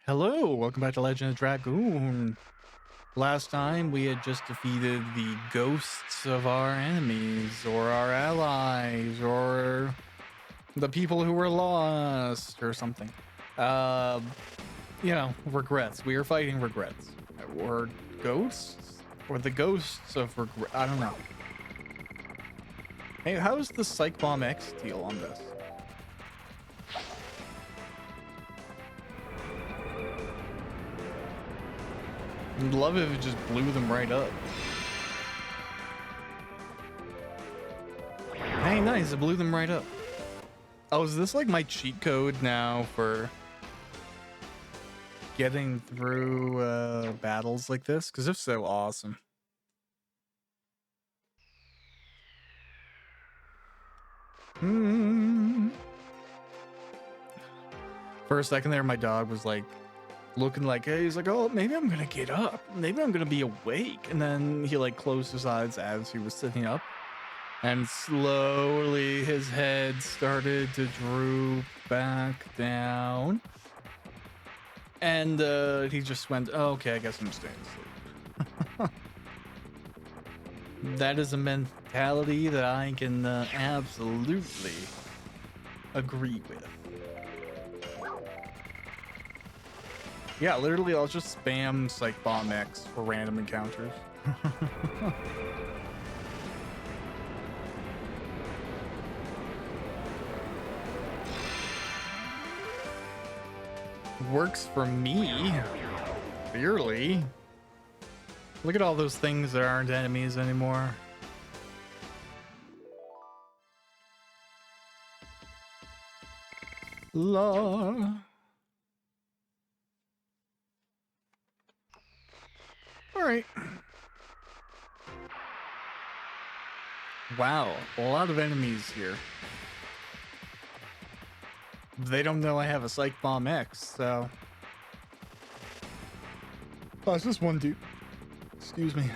Hello, welcome back to Legend of Dragoon. Last time we had just defeated the ghosts of our enemies, or our allies, or the people who were lost, or something. Regrets. We are fighting regrets. Or ghosts? Or the ghosts of regret. I don't know. Hey, how's the Psych Bomb X deal on this? I'd love if it just blew them right up. Hey, nice, it blew them right up. Oh, is this like my cheat code now for getting through battles like this? Because if so, awesome. For a second there, my dog was like looking like, hey, he's like, oh, maybe I'm gonna get up, maybe I'm gonna be awake, and then he like closed his eyes as he was sitting up, and slowly his head started to droop back down, and he just went, oh, okay, I guess I'm staying asleep. That is a mentality that I can absolutely agree with. Yeah, literally, I'll just spam Psych Bomb X for random encounters. Works for me, clearly. Look at all those things that aren't enemies anymore. La. All right. Wow, a lot of enemies here. They don't know I have a Psych Bomb X, so. Oh, it's just one dude. Excuse me.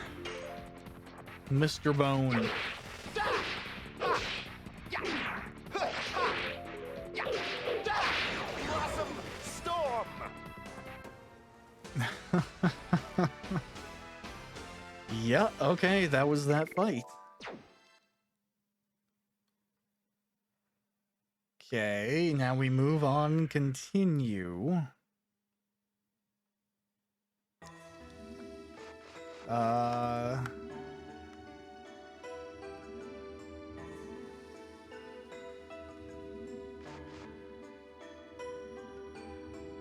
Mr. Bone. Storm. Yeah, okay, that was that fight. Okay, now we move on and continue. Well,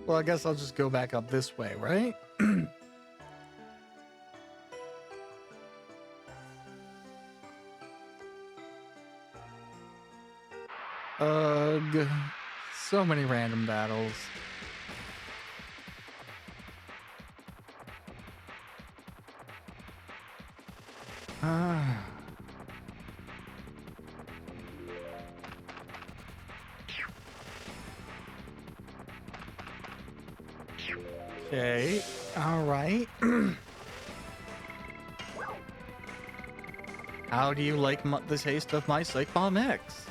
I guess I'll just go back up this way, right? Ugh. So many random battles. Okay, all right. How do you like the taste of my Psych Bomb X?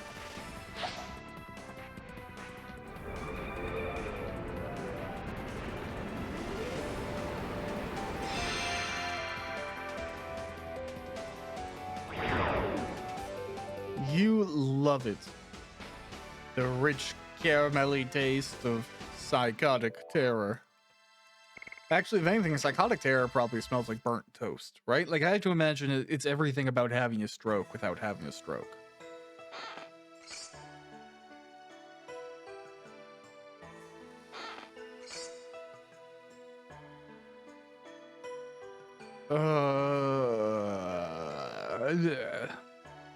You love it. The rich caramelly taste of psychotic terror. Actually, if anything, psychotic terror probably smells like burnt toast, right? Like, I had to imagine it's everything about having a stroke without having a stroke. Yeah.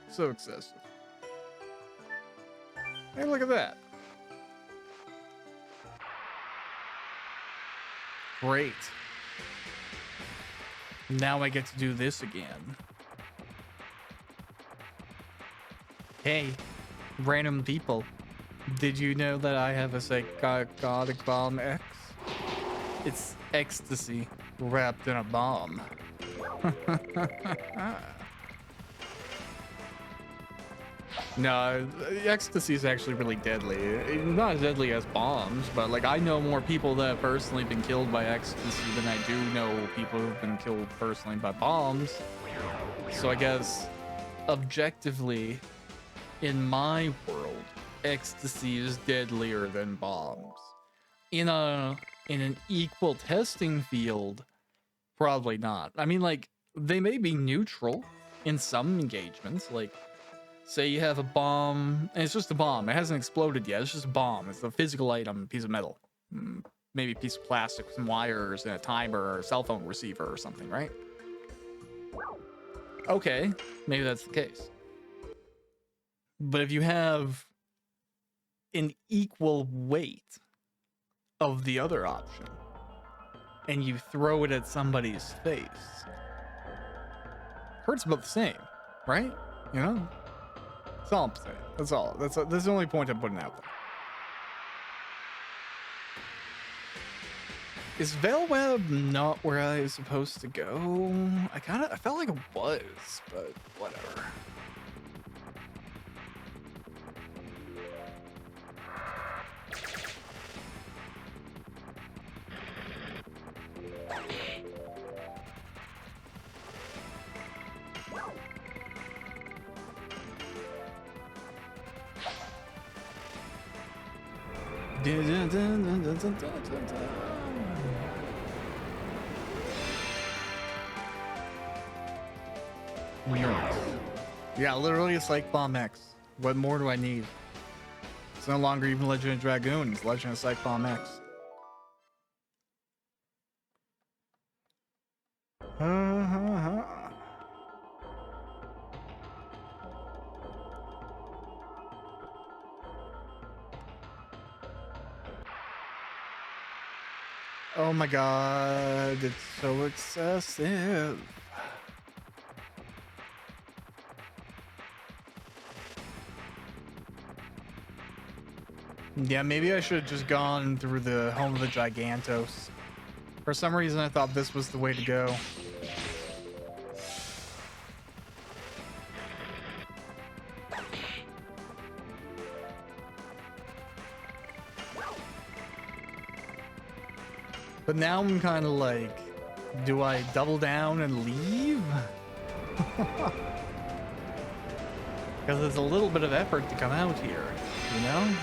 So excessive. Hey, look at that. Great. Now I get to do this again. Hey, random people. Did you know that I have a psychotic bomb X? It's ecstasy wrapped in a bomb. No, ecstasy is actually really deadly. Not as deadly as bombs, but like I know more people that have personally been killed by ecstasy than I do know people who've been killed personally by bombs. So I guess objectively, in my world, ecstasy is deadlier than bombs. In an equal testing field, probably not. I mean, like, they may be neutral in some engagements. Like, say you have a bomb, and it's just a bomb. It hasn't exploded yet. It's just a bomb. It's a physical item, a piece of metal. Maybe a piece of plastic with some wires and a timer or a cell phone receiver or something, right? Okay, maybe that's the case. But if you have an equal weight of the other option and you throw it at somebody's face, hurts about the same, right? You know? That's all I'm saying. That's all. That's the only point I'm putting out there. Is Veilweb not where I was supposed to go? I felt like it was, but whatever. Yeah, literally it's like Bomb X. What more do I need? It's no longer even Legend of Dragoon, it's Legend of Psych Bomb X. Oh my god, it's so excessive. Yeah, maybe I should have just gone through the home of the Gigantos. For some reason, I thought this was the way to go. But now I'm kind of like, do I double down and leave? Because it's a little bit of effort to come out here, you know?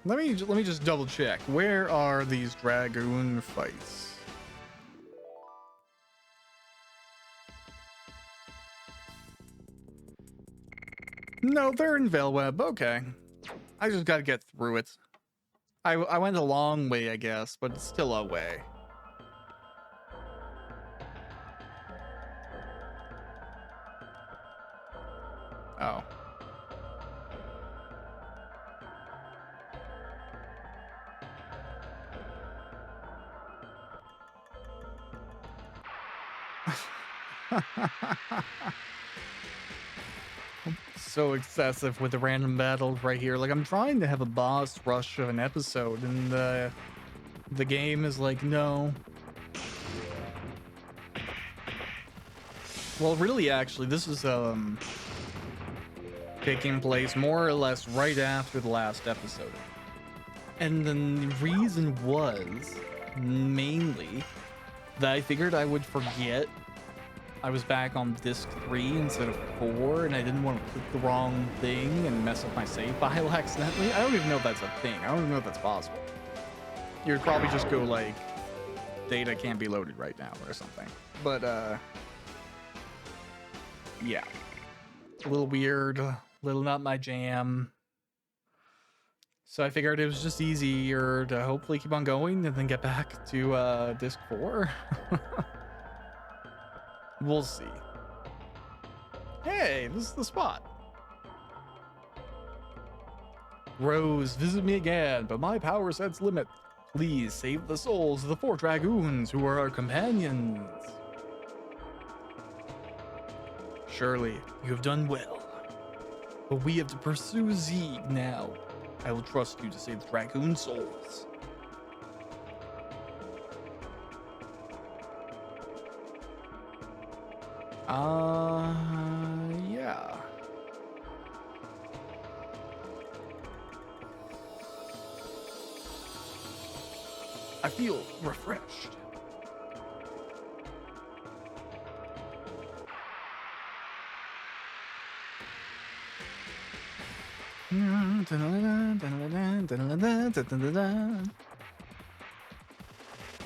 Let me just double check. Where are these Dragoon fights? No, they're in Veilweb. Okay. I just gotta get through it. I went a long way, I guess, but it's still a way. Oh. So excessive with the random battles right here. Like, I'm trying to have a boss rush of an episode, and the game is like, no. Well, really, actually, this is taking place more or less right after the last episode. And the reason was mainly that I figured I would forget I was back on disc 3 instead of 4, and I didn't want to click the wrong thing and mess up my save file accidentally. I don't even know if that's a thing. I don't even know if that's possible. You'd probably just go like, data can't be loaded right now or something. But yeah, a little weird, a little not my jam. So I figured it was just easier to hopefully keep on going and then get back to disc 4. We'll see. Hey, this is the spot. Rose, visit me again, but my power set's limit. Please save the souls of the 4 dragoons who are our companions. Surely, you have done well. But we have to pursue Zeeg now. I will trust you to save the dragoon souls. Yeah. I feel refreshed.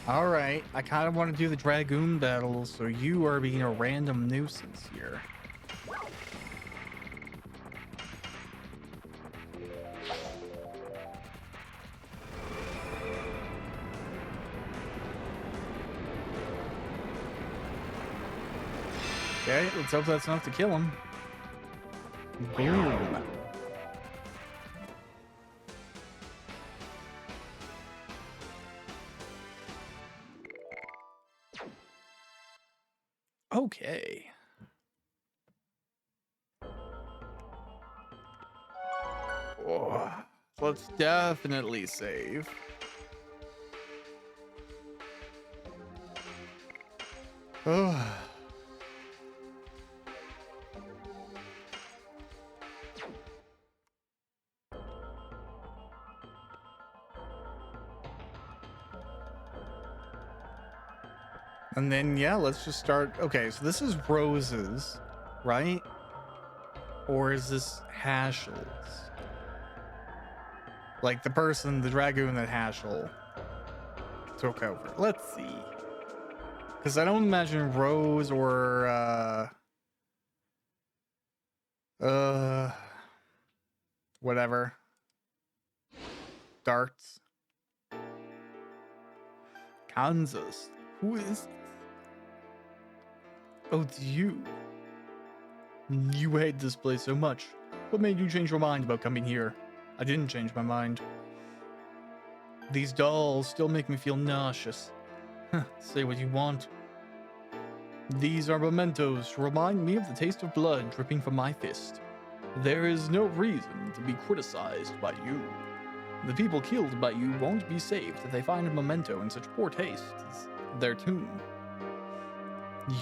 All right, I kind of want to do the Dragoon battle, so you are being a random nuisance here. Okay, let's hope that's enough to kill him. Boom. Okay. Oh, let's definitely save. Oh. And then, yeah, let's just start. Okay, so this is Rose's, right? Or is this Hashel's? Like the person, the Dragoon that Hashel took over. Let's see. Because I don't imagine Rose or, whatever. Darts. Kansas. Who is it? Oh, it's you. You hate this place so much. What made you change your mind about coming here? I didn't change my mind. These dolls still make me feel nauseous. Say what you want. These are mementos to remind me of the taste of blood dripping from my fist. There is no reason to be criticized by you. The people killed by you won't be saved if they find a memento in such poor taste as their tomb.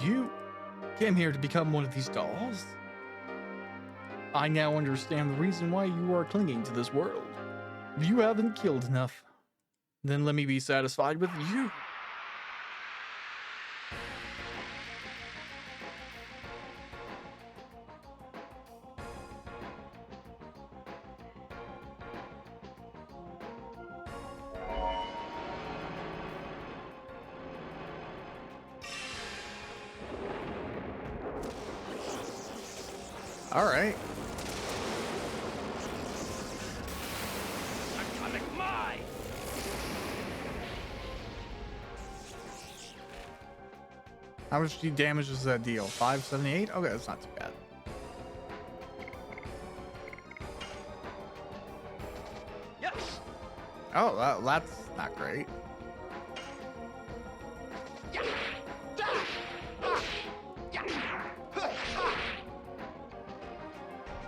You came here to become one of these dolls? I now understand the reason why you are clinging to this world. You haven't killed enough. Then let me be satisfied with you. All right. Atomic mine! How much damage does that deal? 578? Okay, that's not too bad. Yes! Oh, that's not great.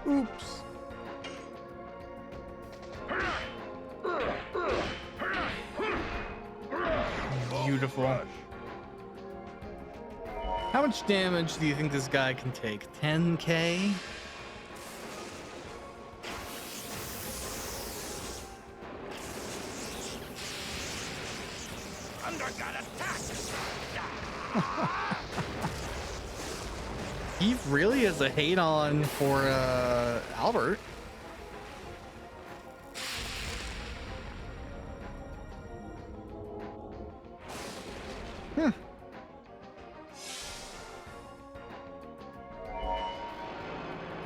Oops. Beautiful. How much damage do you think this guy can take? 10k? Thunder got attacked! He really has a hate on for Albert.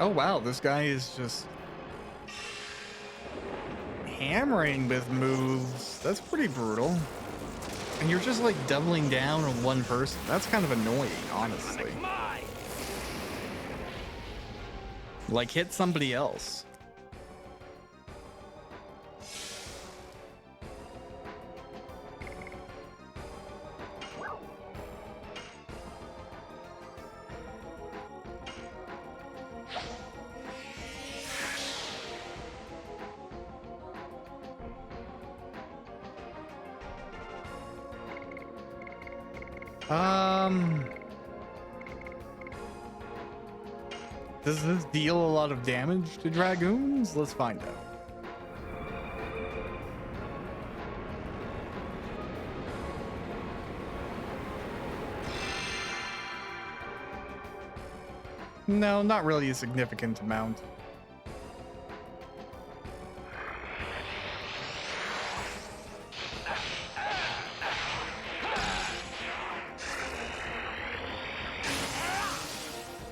Oh wow, this guy is just hammering with moves. That's pretty brutal. And you're just like doubling down on one person. That's kind of annoying, honestly. Atomic mine! Like, hit somebody else. Does this deal a lot of damage to Dragoons? Let's find out. No, not really a significant amount.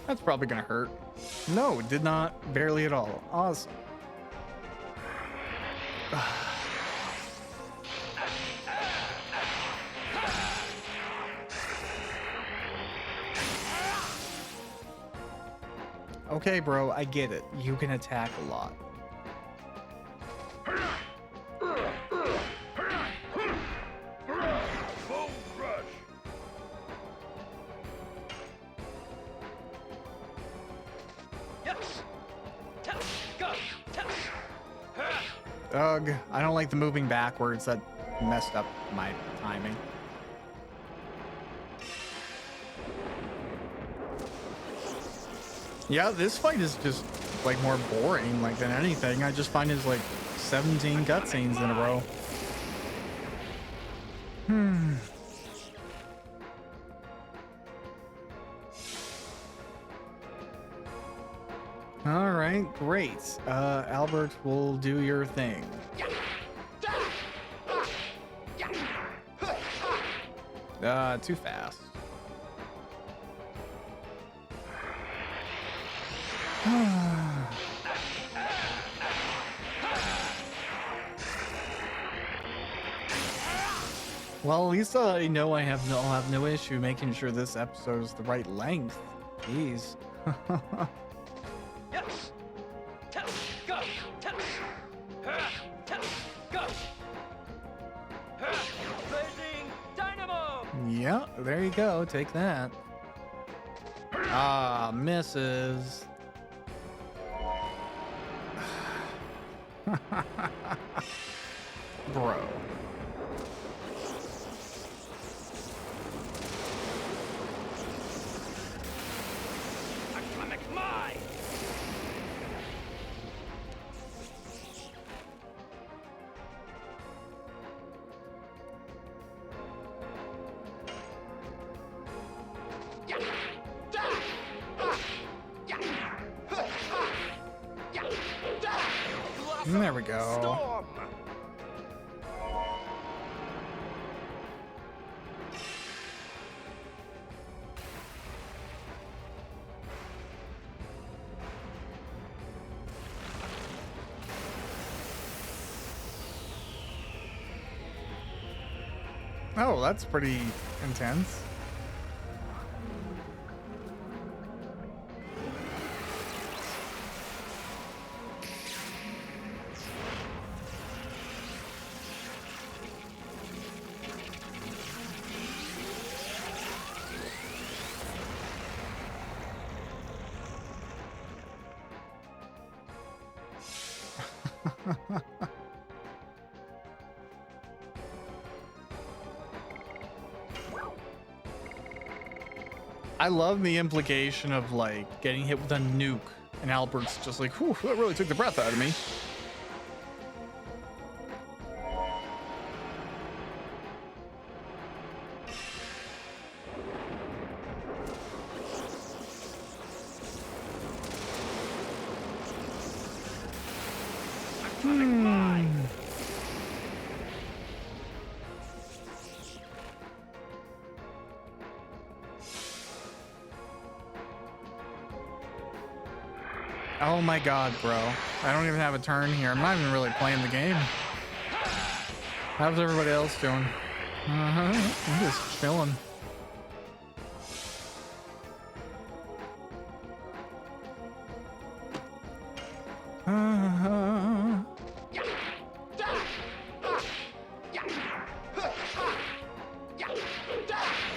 That's probably gonna hurt. No, it did not. Barely at all. Awesome. Okay, bro, I get it. You can attack a lot. Bone crush. Yes. Tell. Go. Tell. Ugh, I don't like the moving backwards. That messed up my timing. Yeah, this fight is just like more boring like than anything. I just find it's like 17 cutscenes in a row. All right, great. Albert will do your thing. Too fast. Well, at least I know I'll have no issue making sure this episode is the right length. Jeez. Yes. Tell. Go. Tell. Tell. Go. Blazing dynamo. Yeah, there you go. Take that. Ah, misses. Bro. Atomic mine. There we go. Storm. Oh, that's pretty intense. I love the implication of like getting hit with a nuke and Albert's just like, whew, that really took the breath out of me. Oh my god, bro. I don't even have a turn here. I'm not even really playing the game. How's everybody else doing? I'm just chilling.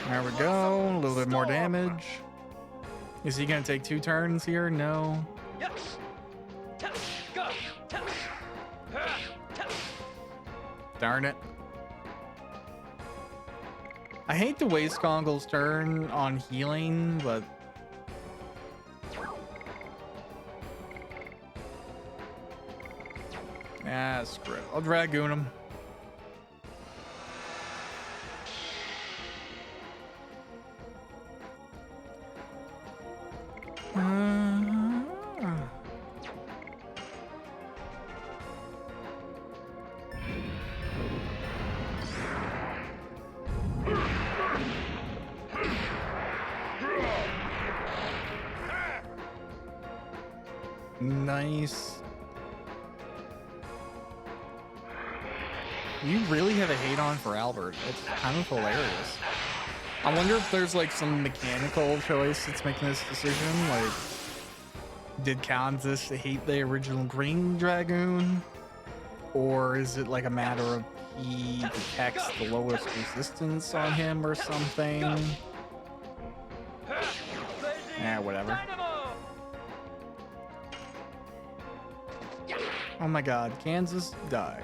There we go. A little bit more damage. Is he gonna take 2 turns here? No. Yes. Tell. Go. Tell. Tell. Darn it. I hate to waste Kongle's turn on healing, but Ah, screw it. I'll Dragoon him. Nice. You really have a hate on for Albert. It's kind of hilarious. I wonder if there's like some mechanical choice that's making this decision. Like, did Kansas hate the original Green Dragoon? Or is it like a matter of he detects the lowest resistance on him or something? Yeah, whatever. Dynamo! Oh my god, Kansas, die.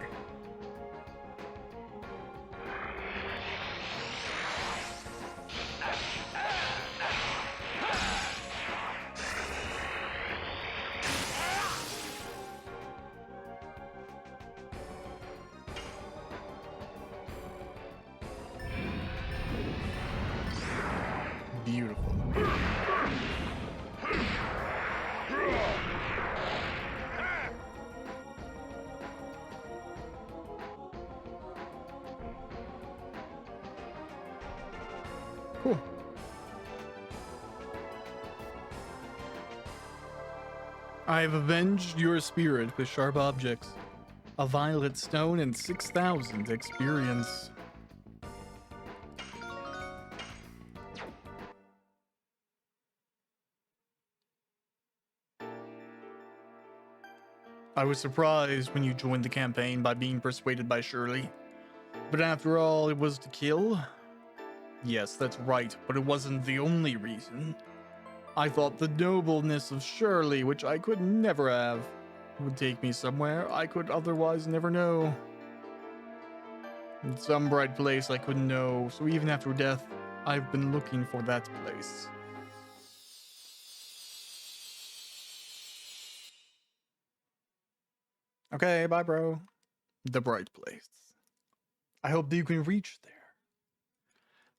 Beautiful. Cool. I have avenged your spirit with sharp objects. A violet stone and 6,000 experience. I was surprised when you joined the campaign by being persuaded by Shirley. But after all, it was to kill? Yes, that's right, but it wasn't the only reason. I thought the nobleness of Shirley, which I could never have, would take me somewhere I could otherwise never know. In some bright place I couldn't know, so even after death, I've been looking for that place. Okay, bye, bro. The bright place. I hope that you can reach there.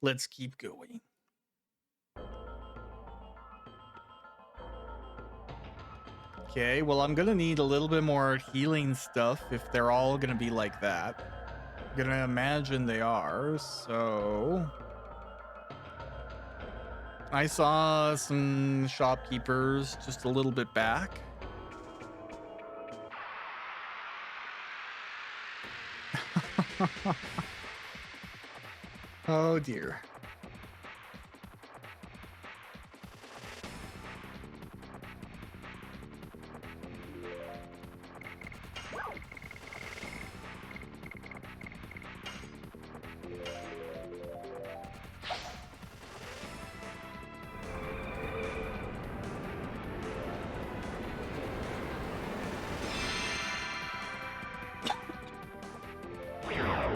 Let's keep going. Okay, well, I'm gonna need a little bit more healing stuff if they're all gonna be like that. I'm gonna imagine they are, so... I saw some shopkeepers just a little bit back. Oh dear.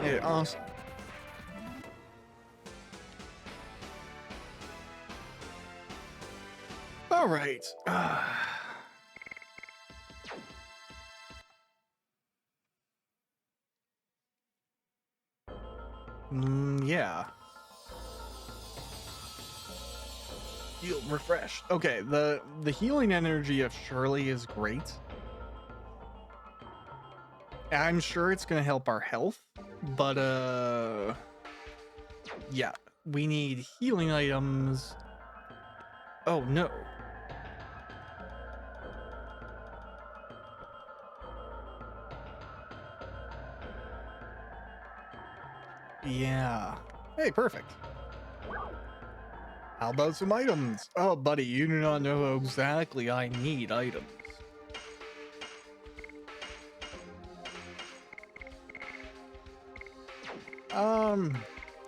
Hey, awesome. All right. Yeah. Feel refreshed. Okay, the healing energy of Shirley is great. I'm sure it's gonna help our health, but yeah, we need healing items. Oh no. Yeah. Hey, perfect. How about some items? Oh, buddy, you do not know how exactly I need items.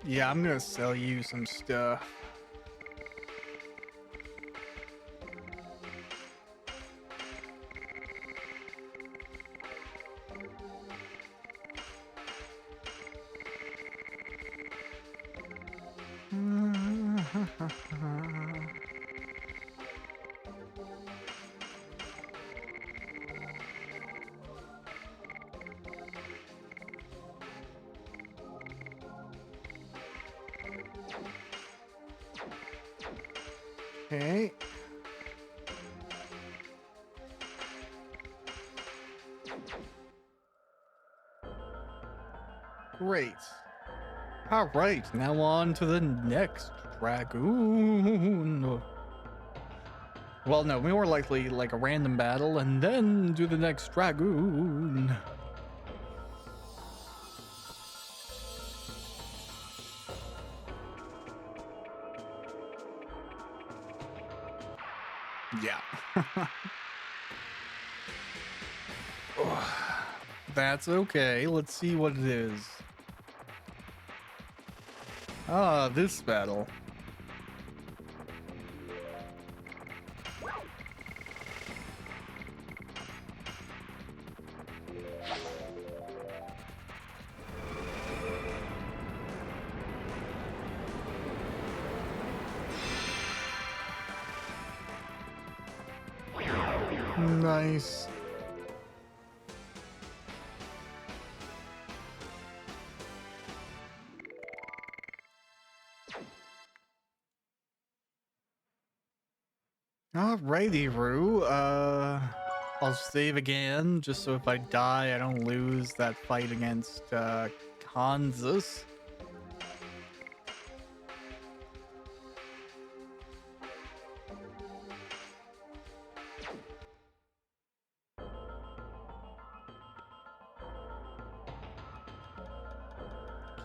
Yeah, I'm gonna sell you some stuff. Okay. Great. All right, now on to the next Dragoon. Well, no, more likely like a random battle, and then do the next Dragoon. Yeah. That's okay. Let's see what it is. Ah, this battle. Nice. Alrighty, Rue. I'll save again, just so if I die, I don't lose that fight against, Kansas.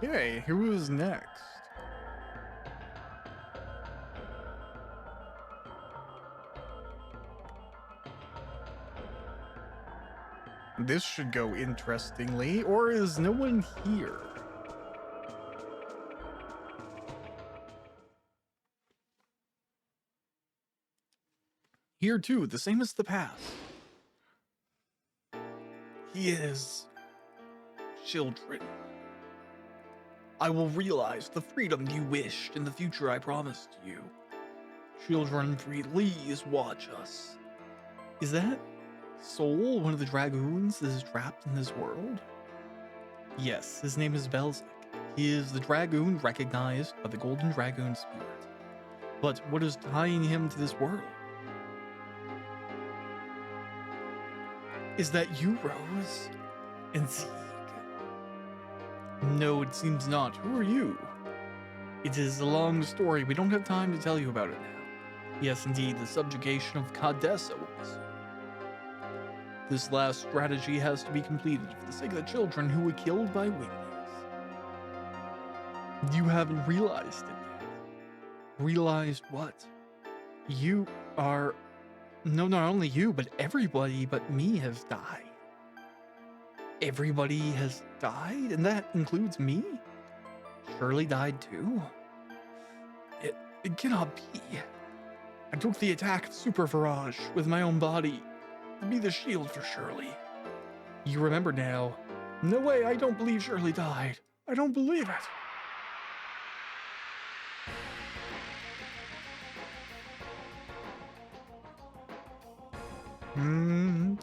Okay, who is next? This should go interestingly, or is no one here? Here too, the same as the past. He is children. I will realize the freedom you wished in the future I promised you. Children, please watch us. Is that Soul, one of the Dragoons that is trapped in this world? Yes, his name is Belzik. He is the Dragoon recognized by the Golden Dragoon spirit. But what is tying him to this world? Is that you, Rose? And Zeke? No, it seems not. Who are you? It is a long story. We don't have time to tell you about it now. Yes, indeed, the subjugation of Cadessa will be soon. This last strategy has to be completed for the sake of the children who were killed by wings. You haven't realized it yet. Realized what? You are... No, not only you, but everybody but me has died. Everybody has died? And that includes me? Shirley died too? It cannot be. I took the attack of Super Virage with my own body to be the shield for Shirley. You remember now. No way, I don't believe Shirley died. I don't believe it.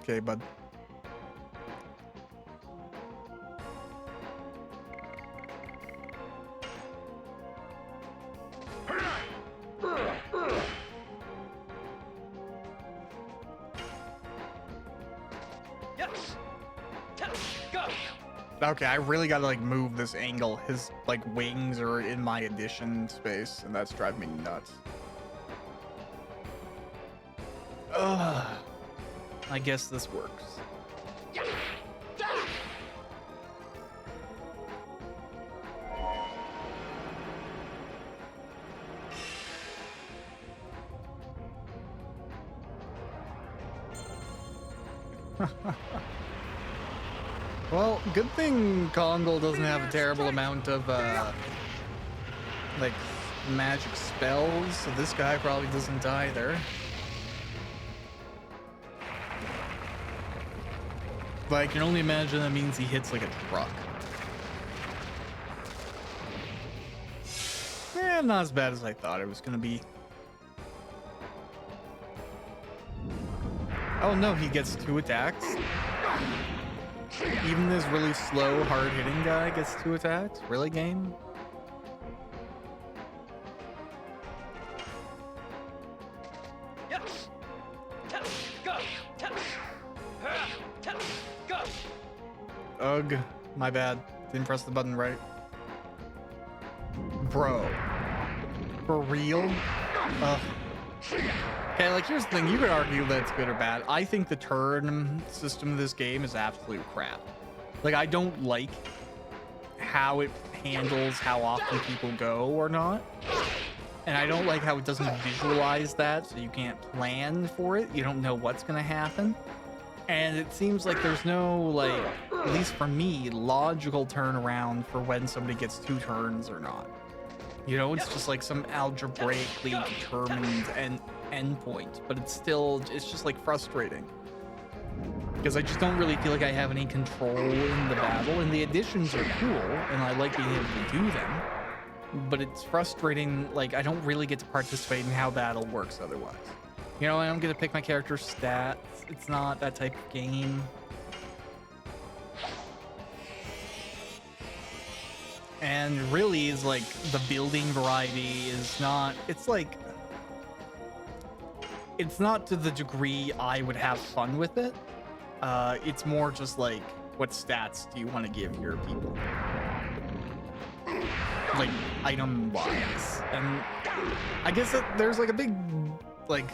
Okay, bud. Okay, I really gotta like move this angle. His like wings are in my addition space, and that's driving me nuts. Ugh. I guess this works. Well, good thing Kongal doesn't have a terrible amount of, like, magic spells, so this guy probably doesn't either. But I can only imagine that means he hits like a truck. Eh, not as bad as I thought it was gonna be. Oh no, he gets 2 attacks. Even this really slow, hard-hitting guy gets 2 attacks? Really, game? Ugh, my bad. Didn't press the button right. Bro. For real? Ugh. Okay, like here's the thing. You could argue that it's good or bad. I think the turn system of this game is absolute crap. Like, I don't like how it handles how often people go or not. And I don't like how it doesn't visualize that, so you can't plan for it. You don't know what's going to happen. And it seems like there's no, like, at least for me, logical turnaround for when somebody gets 2 turns or not. You know, it's just like some algebraically determined endpoint, but it's just like frustrating. Because I just don't really feel like I have any control in the battle, and the additions are cool, and I like being able to do them. But it's frustrating, like, I don't really get to participate in how battle works otherwise. You know, I don't get to pick my character's stats. It's not that type of game. And really is like the building variety is not, it's like, it's not to the degree I would have fun with it. It's more just like, what stats do you want to give your people? Like, item wise. And I guess that there's like a big, like,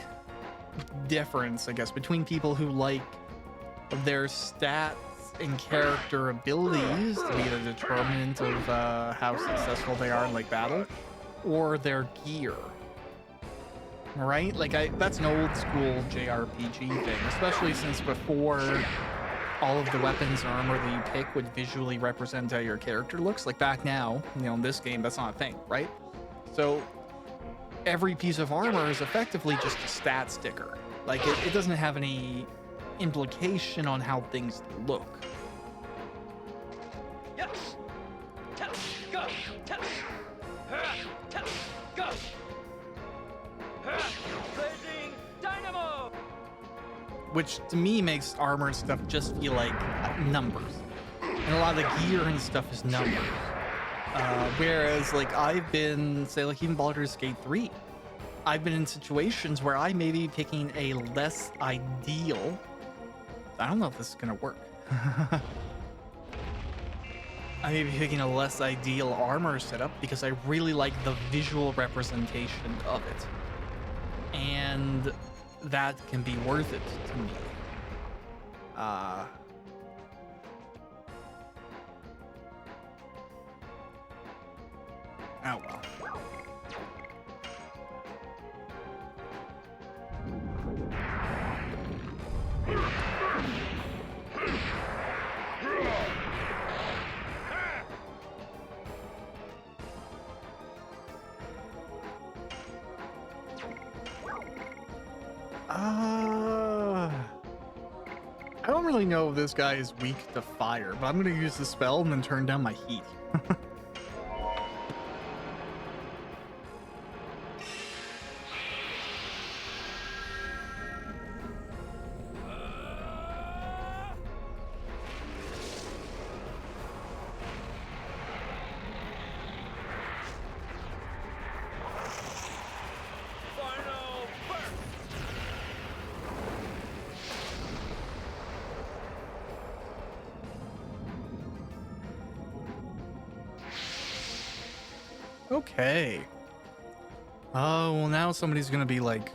difference, I guess, between people who like their stats and character abilities to be the determinant of how successful they are in like battle, or their gear. Right? Like, that's an old school JRPG thing, especially since before all of the weapons and armor that you pick would visually represent how your character looks. Like back now, you know, in this game, that's not a thing, right? So every piece of armor is effectively just a stat sticker. Like, it doesn't have any implication on how things look. Go. Go. Blazing dynamo. Which to me makes armor and stuff just feel like numbers. And a lot of the gear and stuff is numbers. Whereas, like, I've been, say, like, even Baldur's Gate 3, I've been in situations where I may be picking a less ideal... I don't know if this is going to work. I may be picking a less ideal armor setup because I really like the visual representation of it. And that can be worth it to me. Oh well. I don't really know if this guy is weak to fire, but I'm going to use the spell and then turn down my heat. Final burst. Okay. Oh, well, now somebody's gonna be like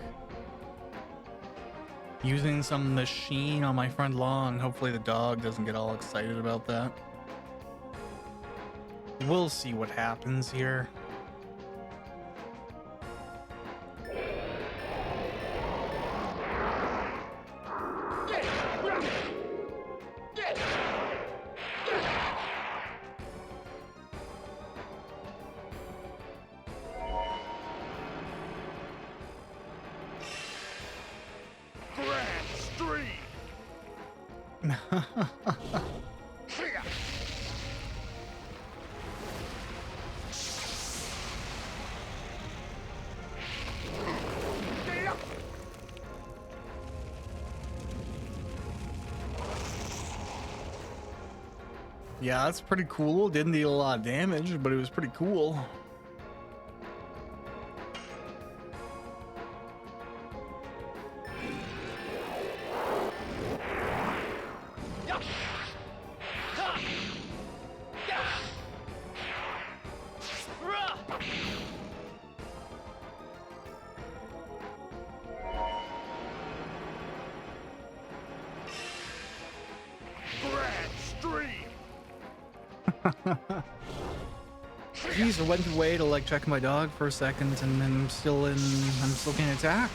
using some machine on my front lawn. Hopefully the dog doesn't get all excited about that. We'll see what happens here. Yeah, that's pretty cool. Didn't deal a lot of damage, but it was pretty cool. Jeez, I went away to like check my dog for a second, and then I'm still getting attacked.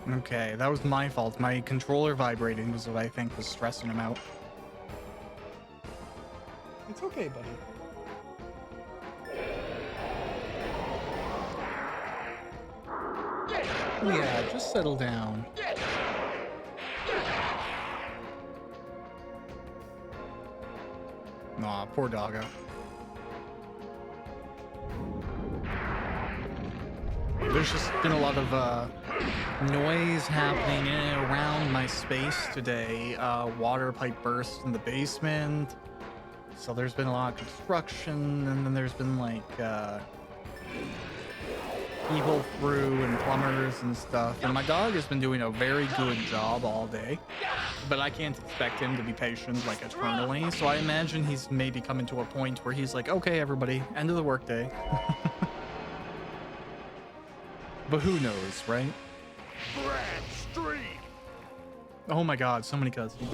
Okay, that was my fault. My controller vibrating was what I think was stressing him out. It's okay, buddy. Yeah, just settle down. Aw, poor doggo. There's just been a lot of noise happening in and around my space today. Water pipe burst in the basement. So there's been a lot of construction, and then there's been like people through and plumbers and stuff. And my dog has been doing a very good job all day, but I can't expect him to be patient like eternally. So I imagine he's maybe coming to a point where he's like, okay, everybody, end of the workday. But who knows, right? Brand Street. Oh my god, so many cutscenes.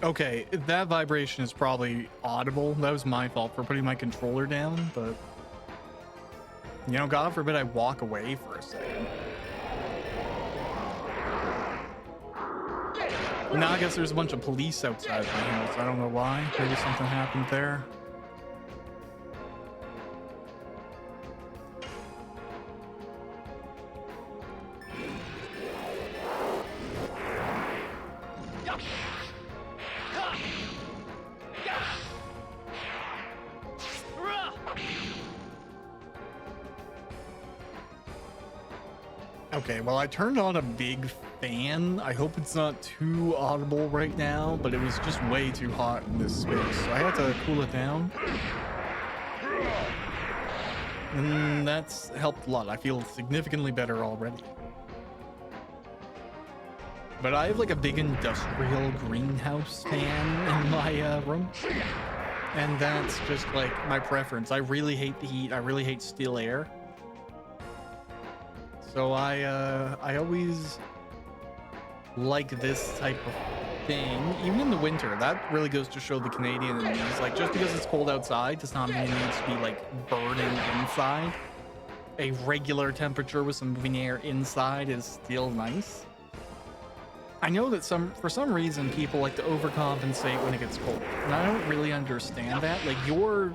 Okay, that vibration is probably audible. That was my fault for putting my controller down, but you know, God forbid I walk away for a second. Now I guess there's a bunch of police outside my house. I don't know why. Maybe something happened there. Okay, well, I turned on a big fan. I hope it's not too audible right now, but it was just way too hot in this space, so I had to cool it down. And that's helped a lot. I feel significantly better already. But I have like a big industrial greenhouse fan in my room. And that's just like my preference. I really hate the heat. I really hate still air. So I always like this type of thing, even in the winter. That really goes to show the Canadian in me. It's like, just because it's cold outside does not mean it needs to be like burning inside. A regular temperature with some moving air inside is still nice. I know that for some reason people like to overcompensate when it gets cold, and I don't really understand that. Like, your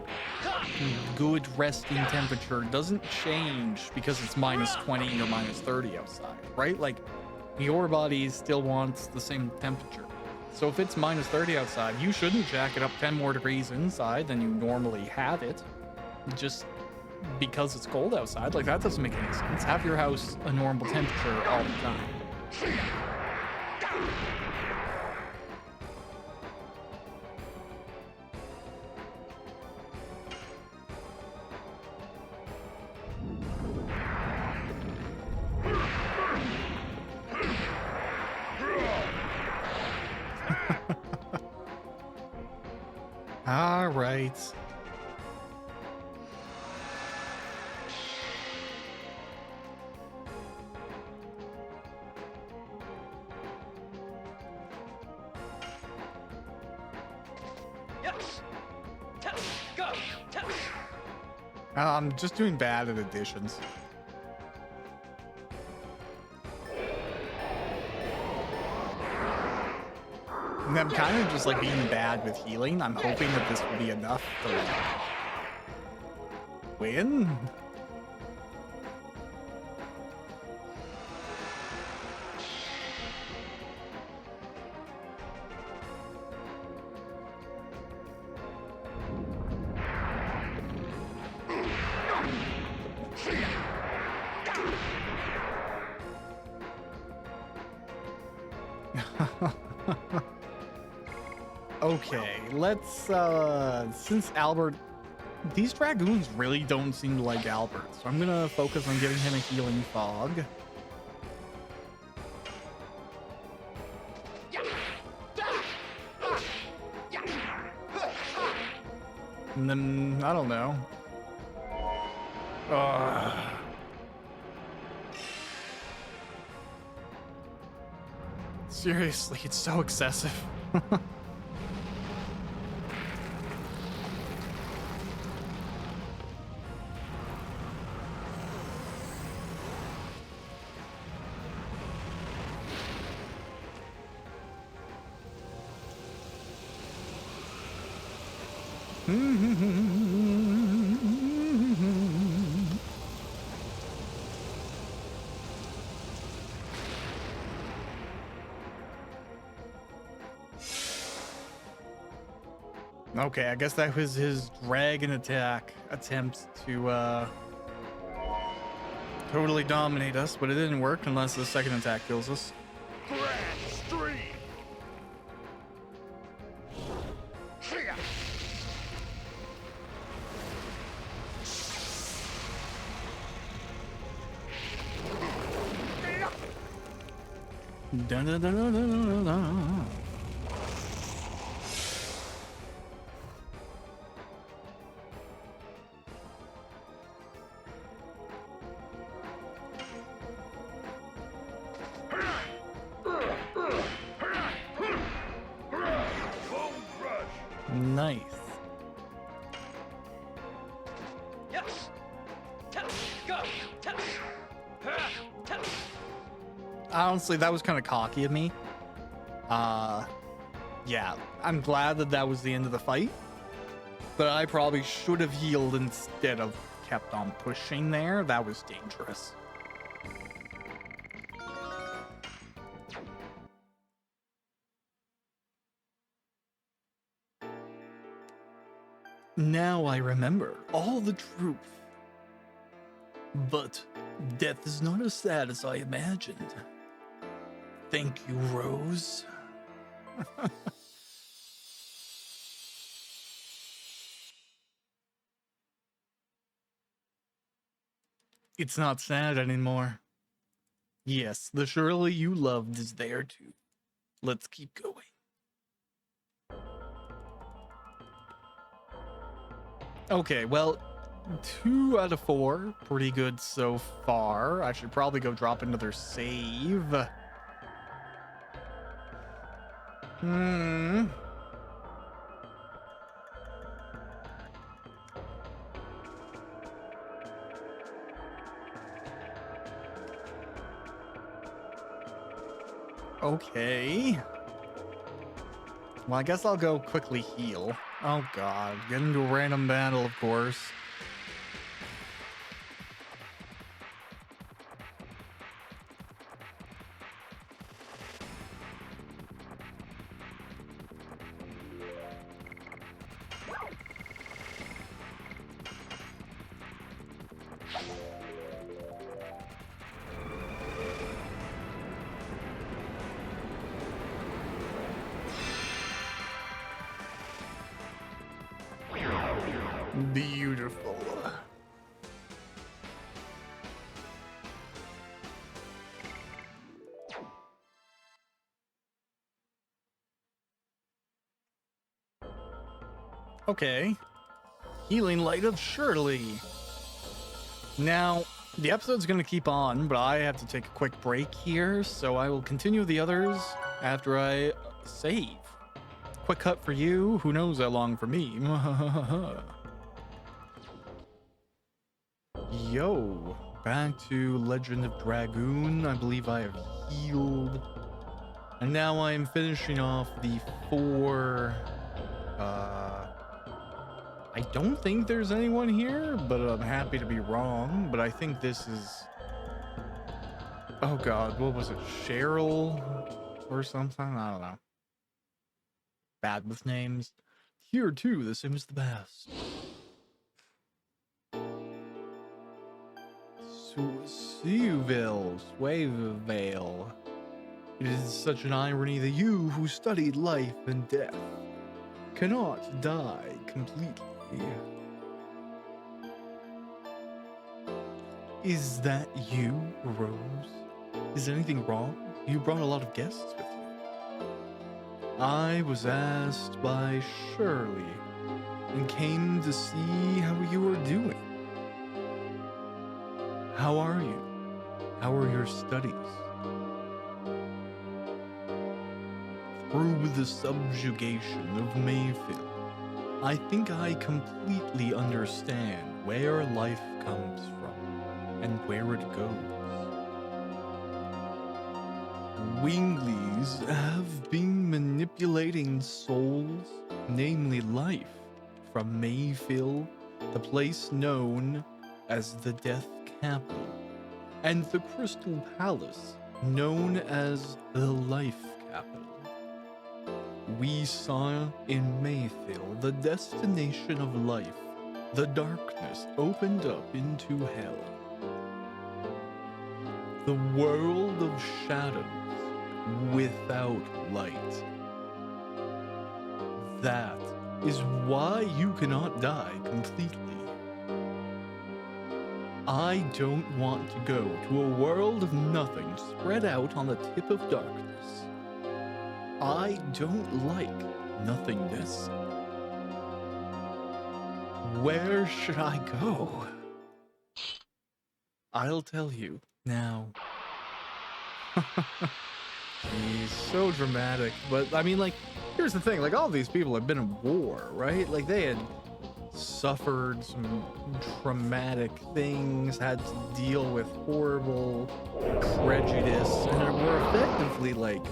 good resting temperature doesn't change because it's minus 20 or minus 30 outside, right? Like, your body still wants the same temperature. So if it's minus 30 outside, you shouldn't jack it up 10 more degrees inside than you normally have it, just because it's cold outside. Like, that doesn't make any sense. Have your house a normal temperature all the time. All right. Go. I'm just doing bad at additions. And I'm kind of just like being bad with healing. I'm hoping that this will be enough to like win. Okay, let's since Albert, these dragoons really don't seem to like Albert, so I'm gonna focus on giving him a healing fog. And then I don't know. Seriously, it's so excessive. Okay, I guess that was his dragon attack attempt to totally dominate us, but it didn't work unless the second attack kills us. Grand Stream. Here. Dun, dun, dun, dun, dun, dun, dun. Nice. Yes. Go. Honestly, that was kind of cocky of me. Yeah, I'm glad that that was the end of the fight, but I probably should have healed instead of kept on pushing there. That was dangerous. Now I remember all the truth. But death is not as sad as I imagined. Thank you, Rose. It's not sad anymore. Yes, the Shirley you loved is there too. Let's keep going. Okay, well, 2 out of 4. Pretty good so far. I should probably go drop another save. Okay. Well, I guess I'll go quickly heal. Oh god, get into a random battle, of course. Beautiful. Okay. Healing Light of Shirley. Now, the episode's going to keep on, but I have to take a quick break here, so I will continue the others after I save. Quick cut for you. Who knows how long for me? Yo, back to Legend of Dragoon. I believe I have healed. And now I'm finishing off the 4... I don't think there's anyone here, but I'm happy to be wrong. But I think this is... Oh god, what was it? Cheryl or something? I don't know. Bad with names. Here too, the sim is the best. Swayville. It is such an irony that you, who studied life and death, cannot die completely. Is that you, Rose? Is anything wrong? You brought a lot of guests with you. I was asked by Shirley and came to see how you were doing. How are you? How are your studies? Through the subjugation of Mayfield, I think I completely understand where life comes from and where it goes. Winglies have been manipulating souls, namely life, from Mayfield, the place known as the Death Capital, and the Crystal Palace, known as the Life Capital. We saw in Mayfield the destination of life. The darkness opened up into hell. The world of shadows without light. That is why you cannot die completely. I don't want to go to a world of nothing spread out on the tip of darkness. I don't like nothingness. Where should I go? I'll tell you now. He's so dramatic, but I mean, like, here's the thing, like, all these people have been in war, right? Like, they had suffered some traumatic things, had to deal with horrible prejudice, and were effectively, like,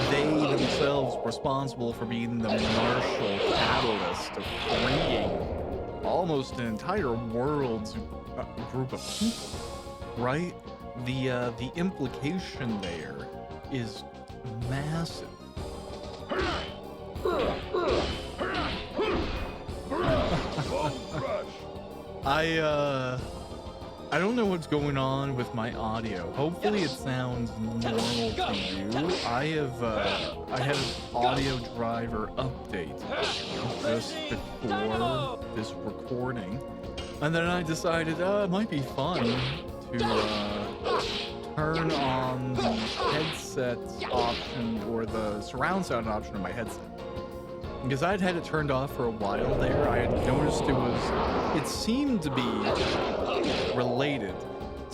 they themselves responsible for being the martial catalyst of freeing almost an entire world's group of people, right? The implication there is massive. I don't know what's going on with my audio. Hopefully it sounds normal to you. I had an audio driver update just before this recording, and then I decided it might be fun to turn on the headset option or the surround sound option of my headset. Because I'd had it turned off for a while there. I had noticed it seemed to be related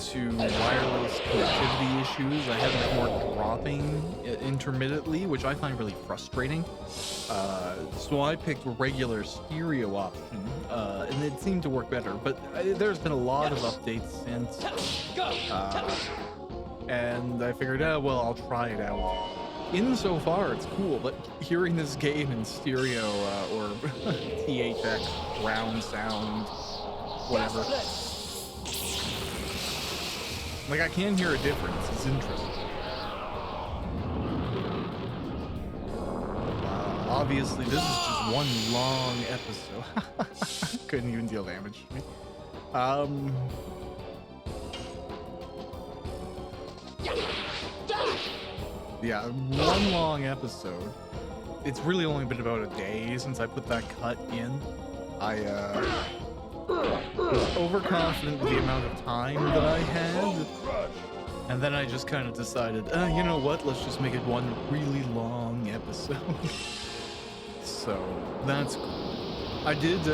to wireless connectivity issues. I had like more dropping intermittently, which I find really frustrating. So I picked a regular stereo option, and it seemed to work better. But there's been a lot of updates since, and I figured, well, I'll try it out. Insofar, it's cool, but hearing this game in stereo or THX, round sound, whatever, like, I can hear a difference. It's interesting. Obviously, this is just one long episode. Couldn't even deal damage to me. Yeah, one long episode. It's really only been about a day since I put that cut in. I was overconfident with the amount of time that I had, and then I just kind of decided, you know what, let's just make it one really long episode. So, that's cool. I did 2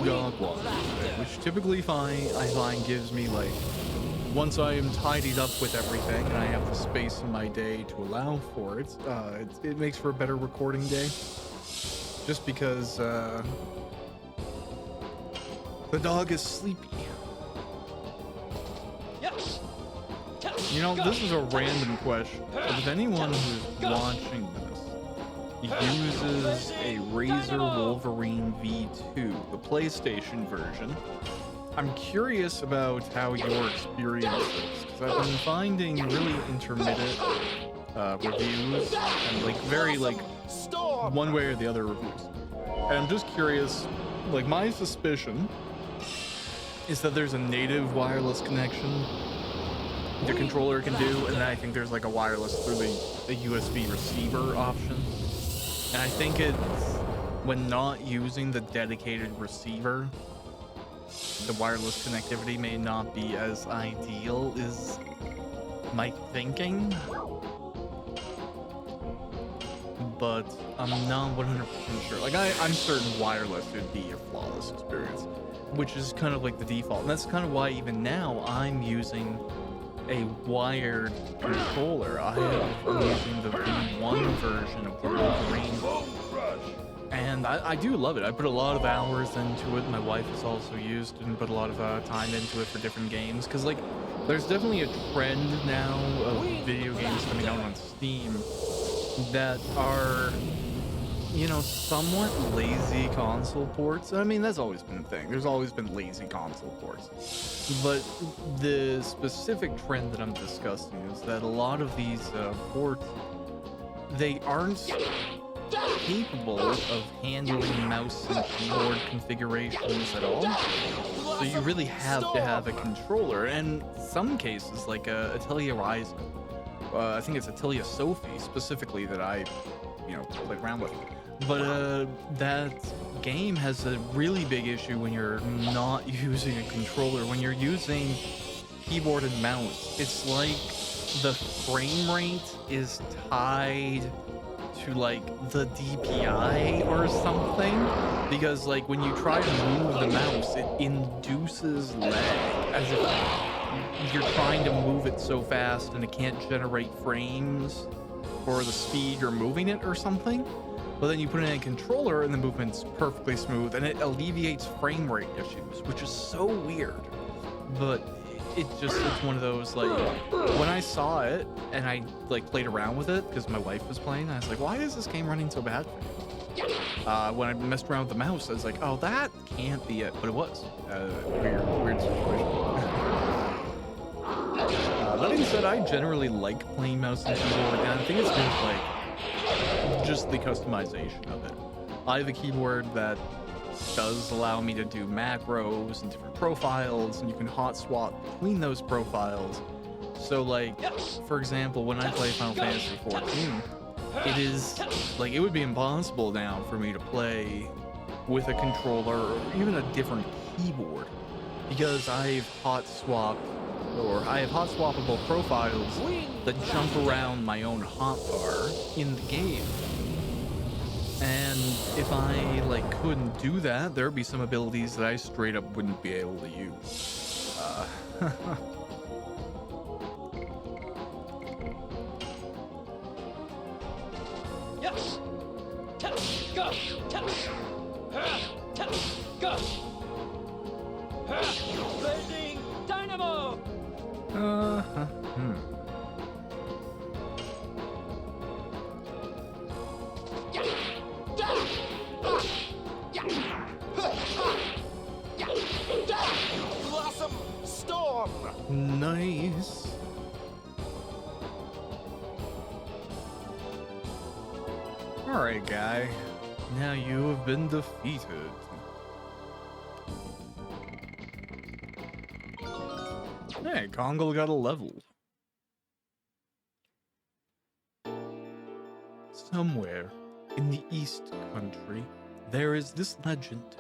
dog walks today, which typically I find gives me, like, once I am tidied up with everything and I have the space in my day to allow for it, it makes for a better recording day. Just because the dog is sleepy. You know, this is a random question, but if anyone who's watching this uses a Razer Wolverine V2, the PlayStation version, I'm curious about how your experience is, because I've been finding really intermittent reviews, and like very like one way or the other reviews. And I'm just curious, like, my suspicion is that there's a native wireless connection the controller can do, and then I think there's like a wireless through the USB receiver option. And I think it's when not using the dedicated receiver, the wireless connectivity may not be as ideal is my thinking, but I'm not 100% sure. Like I'm certain wireless would be a flawless experience, which is kind of like the default. And that's kind of why even now I'm using a wired controller. I'm using the V1 version of the Wolverine, and I do love it. I put a lot of hours into it. My wife has also used and put a lot of time into it for different games, because like there's definitely a trend now of video games coming out on Steam that are, you know, somewhat lazy console ports. I mean, that's always been a thing. There's always been lazy console ports. But the specific trend that I'm discussing is that a lot of these ports, they aren't capable of handling mouse and keyboard configurations at all. So you really have to have a controller. And some cases, like Atelier Ryzen, I think it's Atelier Sophie specifically that I, you know, played around with. But that game has a really big issue when you're not using a controller. When you're using keyboard and mouse, it's like the frame rate is tied to like the DPI or something, because like when you try to move the mouse, it induces lag, as if you're trying to move it so fast and it can't generate frames for the speed you're moving it or something. But then you put it in a controller and the movement's perfectly smooth and it alleviates frame rate issues, which is so weird. But it's one of those, like, when I saw it and I like played around with it because my wife was playing, I was like, why is this game running so bad for me? When I messed around with the mouse, I was like, oh, that can't be it, but it was. Weird situation. That being said, I generally like playing mouse and keyboard, and I think it's been like just the customization of it. I have a keyboard that does allow me to do macros and different profiles, and you can hot swap between those profiles. So like, for example, when I play Final Fantasy 14, it is like, it would be impossible now for me to play with a controller or even a different keyboard, because I have hot swappable profiles that jump around my own hotbar in the game. And if I like couldn't do that, there'd be some abilities that I straight up wouldn't be able to use. Yes. Go. Go. Blazing dynamo. Blossom storm. Nice. Alright, guy. Now you have been defeated. Hey, Kongal got a level. Somewhere in the East Country, there is this legend.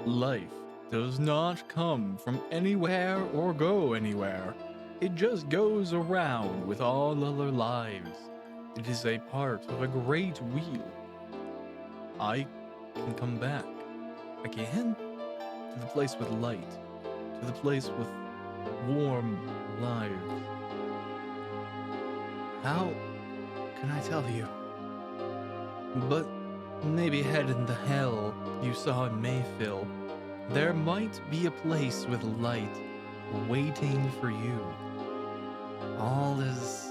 Life does not come from anywhere or go anywhere. It just goes around with all other lives. It is a part of a great wheel. I can come back again to the place with light, to the place with warm lives. How can I tell you? But maybe head into hell you saw in Mayfield, there might be a place with light waiting for you. All is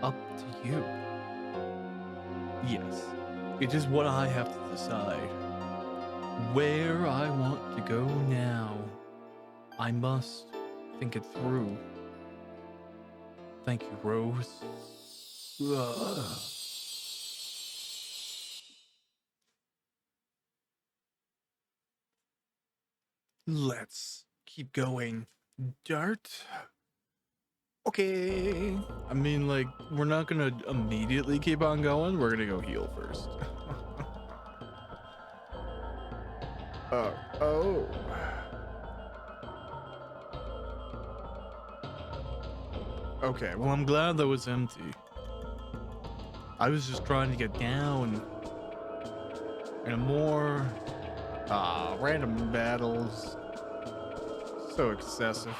up to you. Yes, it is what I have to decide. Where I want to go now. I must think it through. Thank you, Rose. Ugh. Let's keep going. Dart. Okay. I mean, like, we're not gonna immediately keep on going. We're gonna go heal first. Oh. Okay, well, I'm glad that was empty. I was just trying to get down. And more random battles. So excessive.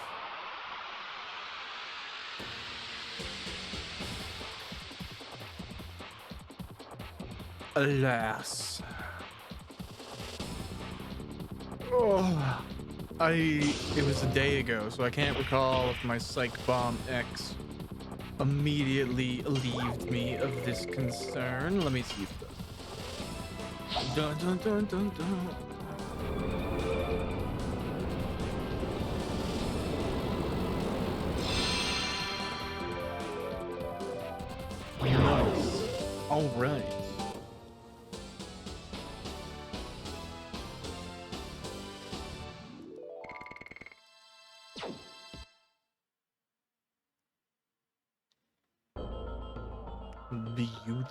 Alas. Oh, it was a day ago, so I can't recall if my Psych Bomb X immediately relieved me of this concern. Let me see if it does. Dun dun dun dun dun. Nice. All right. Beauty.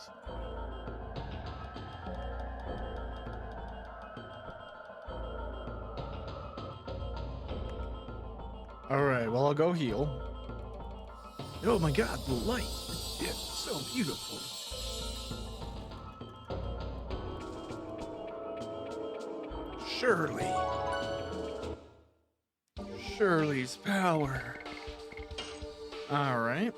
All right, well, I'll go heal. Oh my god, the light. It's so beautiful. Shirley. Shirley's power. All right.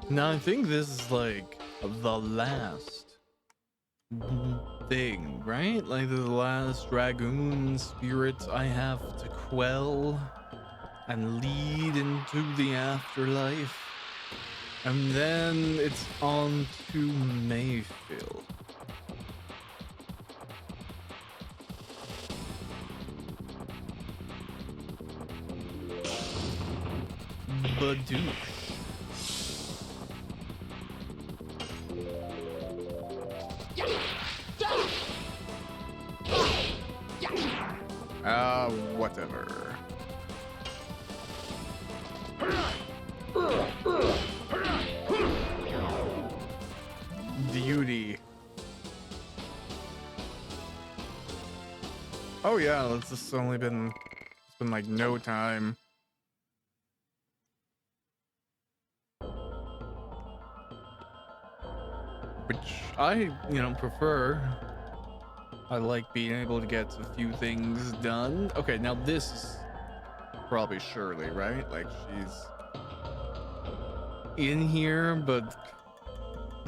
Now I think this is like the last thing, right? Like the last dragoon spirit I have to quell and lead into the afterlife. And then it's on to Mayfield. Badoosh. Whatever. Beauty. Oh yeah, it's just only been, it's been like no time. Which I, prefer. I like being able to get a few things done. Okay, now this is probably Shirley, right? Like she's in here, but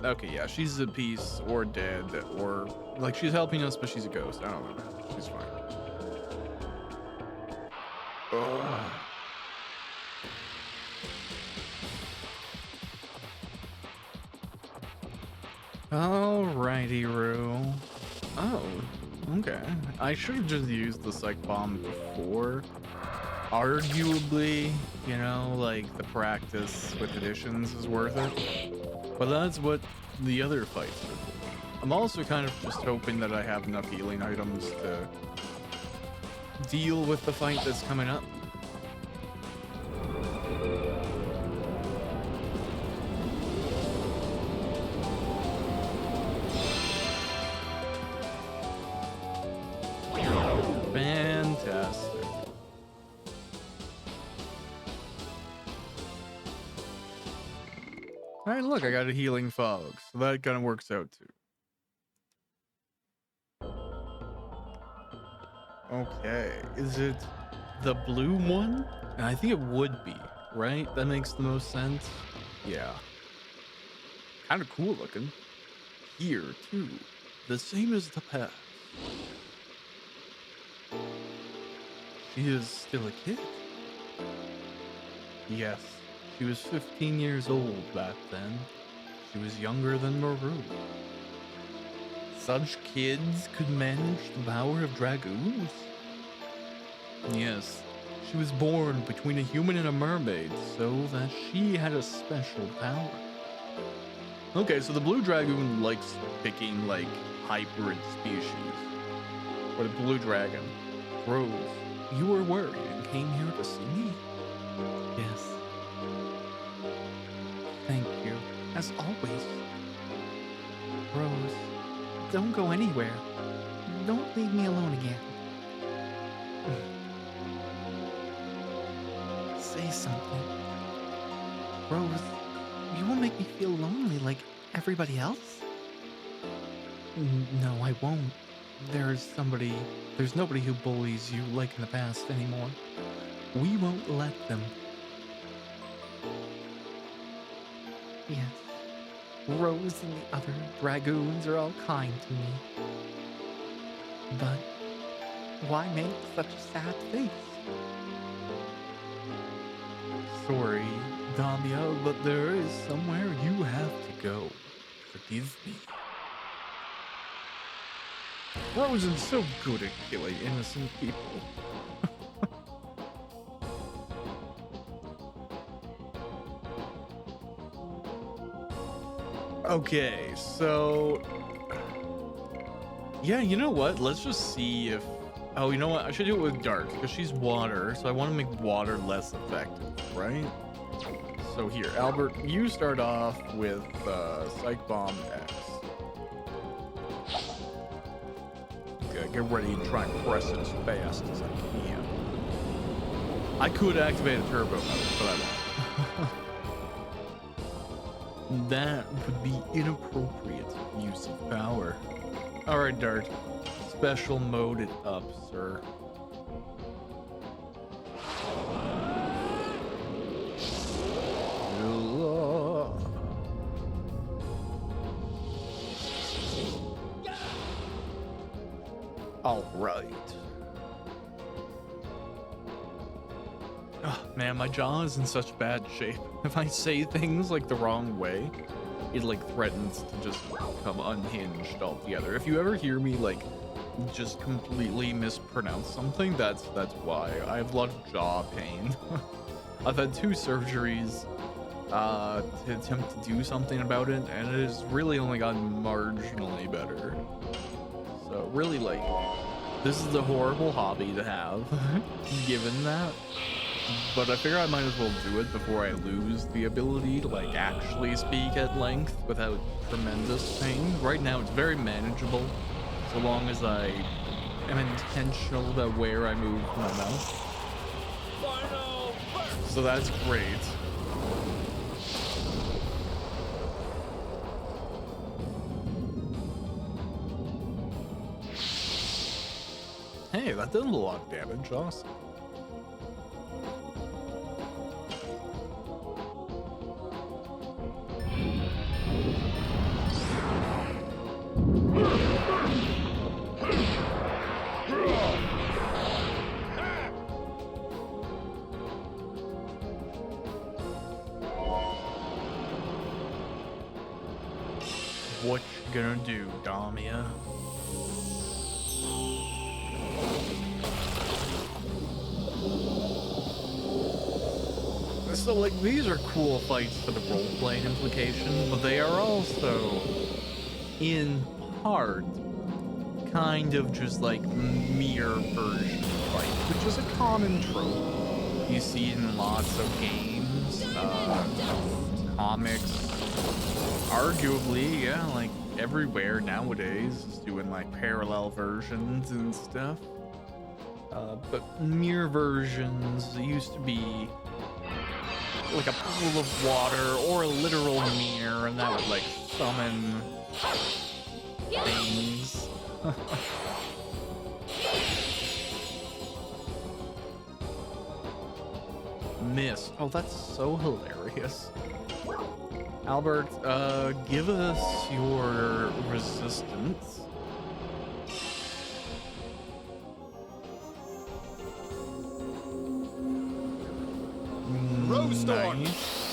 okay, yeah, she's a piece or dead or like she's helping us, but she's a ghost. I don't know. She's fine. Ugh. Alrighty, Roo. Oh, okay. I should have just used the Psych Bomb before. Arguably, like the practice with additions is worth it. But that's what the other fights are for. I'm also kind of just hoping that I have enough healing items to deal with the fight that's coming up. Fantastic. All right, look, I got a healing fog, so that kind of works out too. Okay, is it the blue one? And I think it would be, right? That makes the most sense. Yeah. Kind of cool looking. Here, too. The same as the past. She is still a kid. Yes, she was 15 years old back then. She was younger than Maru. Such kids could manage the power of dragoons? Yes, she was born between a human and a mermaid, so that she had a special power. Okay, so the blue dragoon likes picking, like, hybrid species. Or the blue dragon. Rose, you were worried and came here to see me? Yes. Thank you, as always. Rose, don't go anywhere. Don't leave me alone again. Say something. Rose, you won't make me feel lonely like everybody else? No, I won't. There's nobody who bullies you like in the past anymore. We won't let them. Yes, Rose and the other dragoons are all kind to me. But why make such a sad face? Sorry, Damia, but there is somewhere you have to go. Forgive me. Rose is so good at killing innocent people. Okay, so... yeah, you know what? Let's just see if... oh, you know what? I should do it with dark, because she's water, so I want to make water less effective, right? So here, Albert, you start off with Psych Bomb X. Okay, get ready to try and press it as fast as I can. I could activate a turbo mode, but I won't. That would be inappropriate use of power. Alright, Dart. Special mode it up, sir. Alright. Oh, man, my jaw is in such bad shape. If I say things like the wrong way, it like threatens to just become unhinged altogether. If you ever hear me like just completely mispronounce something, that's why. I have a lot of jaw pain. I've had 2 surgeries to attempt to do something about it, and it has really only gotten marginally better. So really, like, this is a horrible hobby to have, given that. But I figure I might as well do it before I lose the ability to like actually speak at length without tremendous pain. Right now it's very manageable, so long as I am intentional about where I move my mouth. So that's great. Hey, that did a lot of damage, awesome. What you gonna do, Damia? So, like, these are cool fights for the role-playing implication, but they are also, in part, kind of just like mere version fight, which is a common trope you see in lots of games, comics, arguably, yeah, like everywhere nowadays is doing like parallel versions and stuff. But mere versions used to be like a pool of water or a literal mirror, and that would like summon things. Miss. Oh, that's so hilarious. Albert, give us your resistance. Rose Storm. Nice.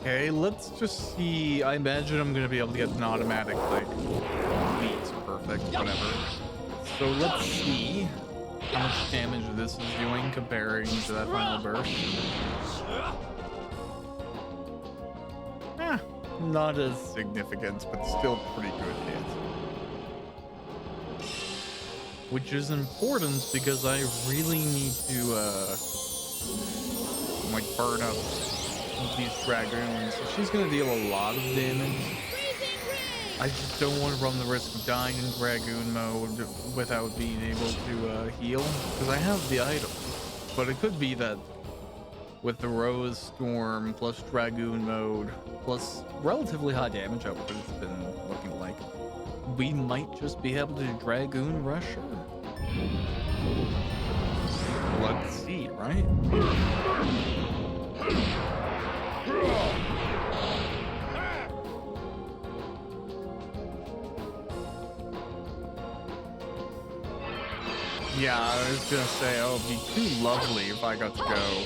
Okay, let's just see. I imagine I'm gonna be able to get an automatic, like, beat perfect, whatever. So let's see how much damage this is doing comparing to that final burst. Not as significant, but still pretty good hit. Which is important because I really need to, like, burn up these dragoons. So she's gonna deal a lot of damage. I just don't want to run the risk of dying in dragoon mode without being able to heal, because I have the item. But it could be that with the Rose Storm plus dragoon mode plus relatively high damage output, it's been looking like, we might just be able to dragoon rush her. Let's see, right? Yeah, I was gonna say, oh, it'd be too lovely if I got to go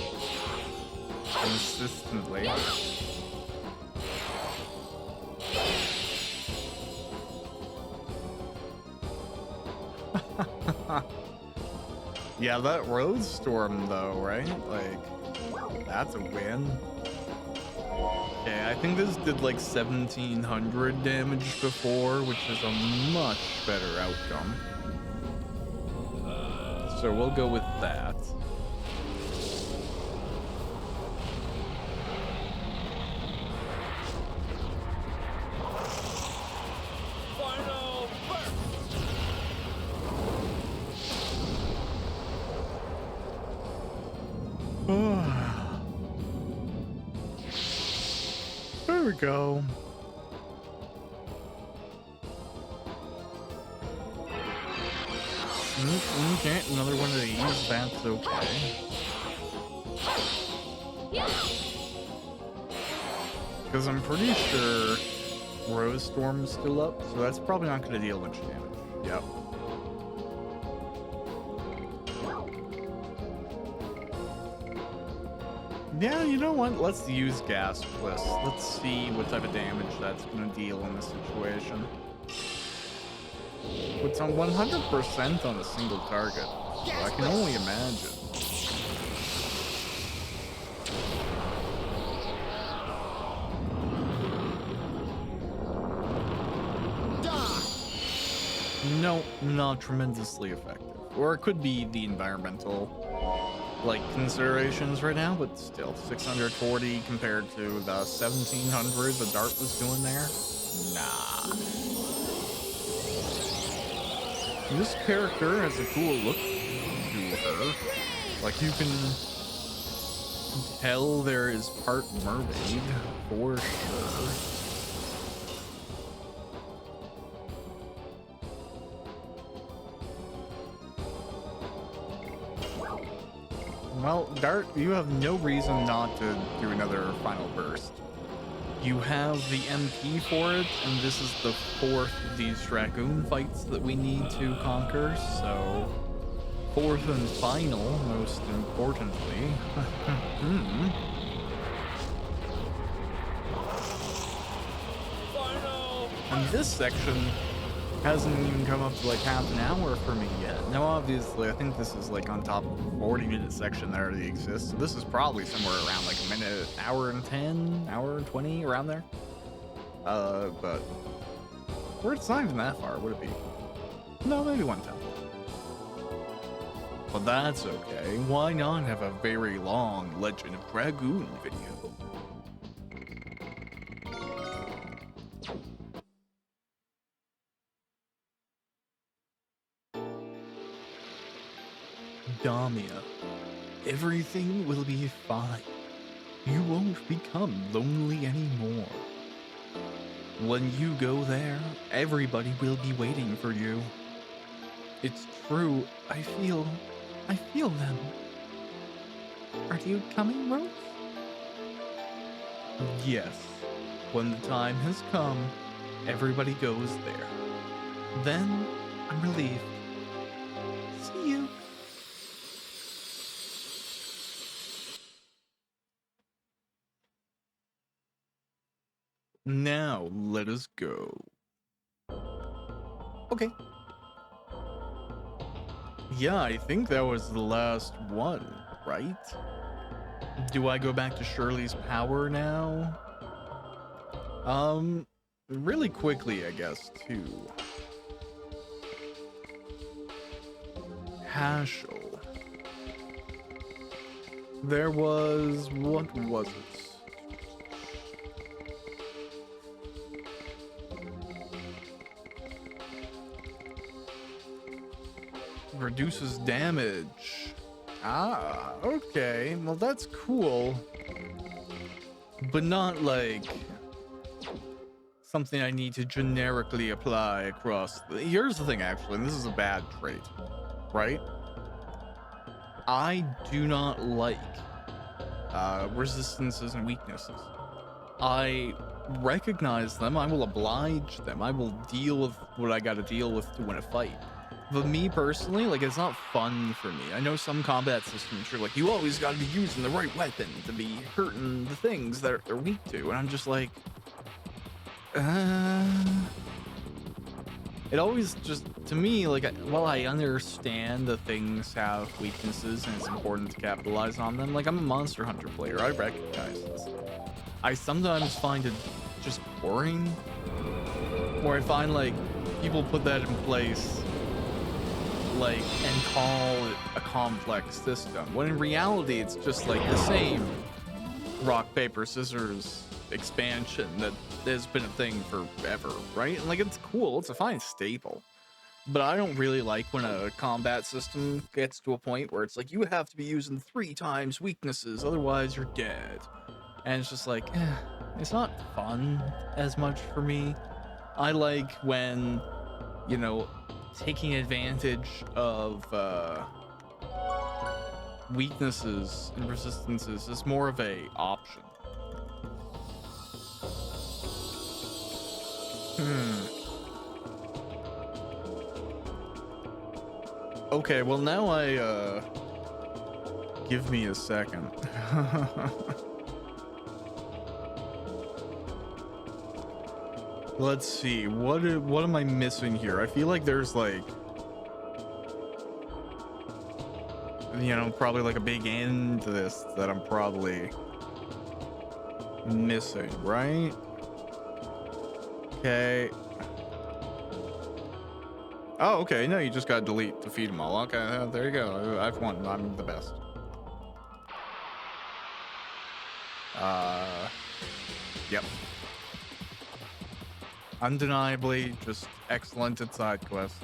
consistently. Yeah, that Rose Storm though, right? Like, that's a win. Okay, I think this did like 1700 damage before, which is a much better outcome. So we'll go with that. Final burst. There we go. Okay, another one of these. That's okay. Because I'm pretty sure Rose Storm's still up, so that's probably not going to deal much damage. Yep. Yeah, you know what? Let's use Gas Bliss. Let's see what type of damage that's going to deal in this situation. It's on 100% on a single target, so I can only imagine. No, not tremendously effective. Or it could be the environmental, like, considerations right now, but still, 640 compared to the 1700 the dart was doing there? Nah. This character has a cool look to her. Like, you can tell there is part mermaid, for sure. Well, Dart, you have no reason not to do another final burst. You have the MP for it, and this is the 4th of these Dragoon fights that we need to conquer, so 4th and final, most importantly. And this section hasn't even come up to like half an hour for me yet. Now, obviously, I think this is like on top of a 40-minute section that already exists. So this is probably somewhere around like a minute, hour and 10, hour and 20, around there. But or it's not even that far. Would it be? No, maybe 110. But that's okay. Why not have a very long Legend of Dragoon video? Damia, everything will be fine. You won't become lonely anymore. When you go there, everybody will be waiting for you. It's true, I feel them. Are you coming, Rose? Yes. When the time has come, everybody goes there. Then, I'm relieved. See you. Now, let us go. Okay. Yeah, I think that was the last one, right? Do I go back to Shirley's power now? Really quickly, I guess, too. Hashel. There was... what was it? Reduces damage. Ah, okay. Well, that's cool. But not like something I need to generically apply across. Here's the thing, actually, and this is a bad trait, right? I do not like resistances and weaknesses. I recognize them. I will oblige them. I will deal with what I got to deal with to win a fight. But me personally, like, it's not fun for me. I know some combat systems are like, you always got to be using the right weapon to be hurting the things that they're weak to. And I'm just like, it always just, to me, like, while I understand that things have weaknesses and it's important to capitalize on them, like, I'm a Monster Hunter player. I recognize this. I sometimes find it just boring, where I find, like, people put that in place, like, and call it a complex system, when in reality it's just like the same rock paper scissors expansion that has been a thing forever, right? And like, it's cool, it's a fine staple, but I don't really like when a combat system gets to a point where it's like, you have to be using 3 times weaknesses, otherwise you're dead. And it's just like, it's not fun as much for me. I like when, you know, taking advantage of weaknesses and resistances is more of a option. Okay, well now give me a second. Let's see, what am I missing here? I feel like there's, like, you know, probably like a big end to this that I'm probably missing, right? Okay. Oh, okay, no, you just gotta delete to feed them all. Okay, there you go. I've won. I'm the best. Yep. Undeniably just excellent at side quests.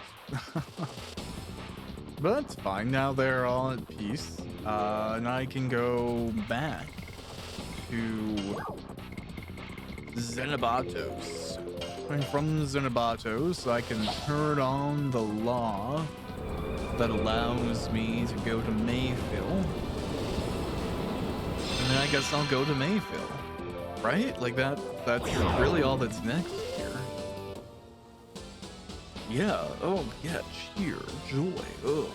But that's fine. Now they're all at peace. And I can go back to Xenobatos. And from Xenobatos, I can turn on the law that allows me to go to Mayfield. And then I guess I'll go to Mayfield. Right? Like that's really all that's next here. Yeah, oh yeah, cheer, joy, ugh.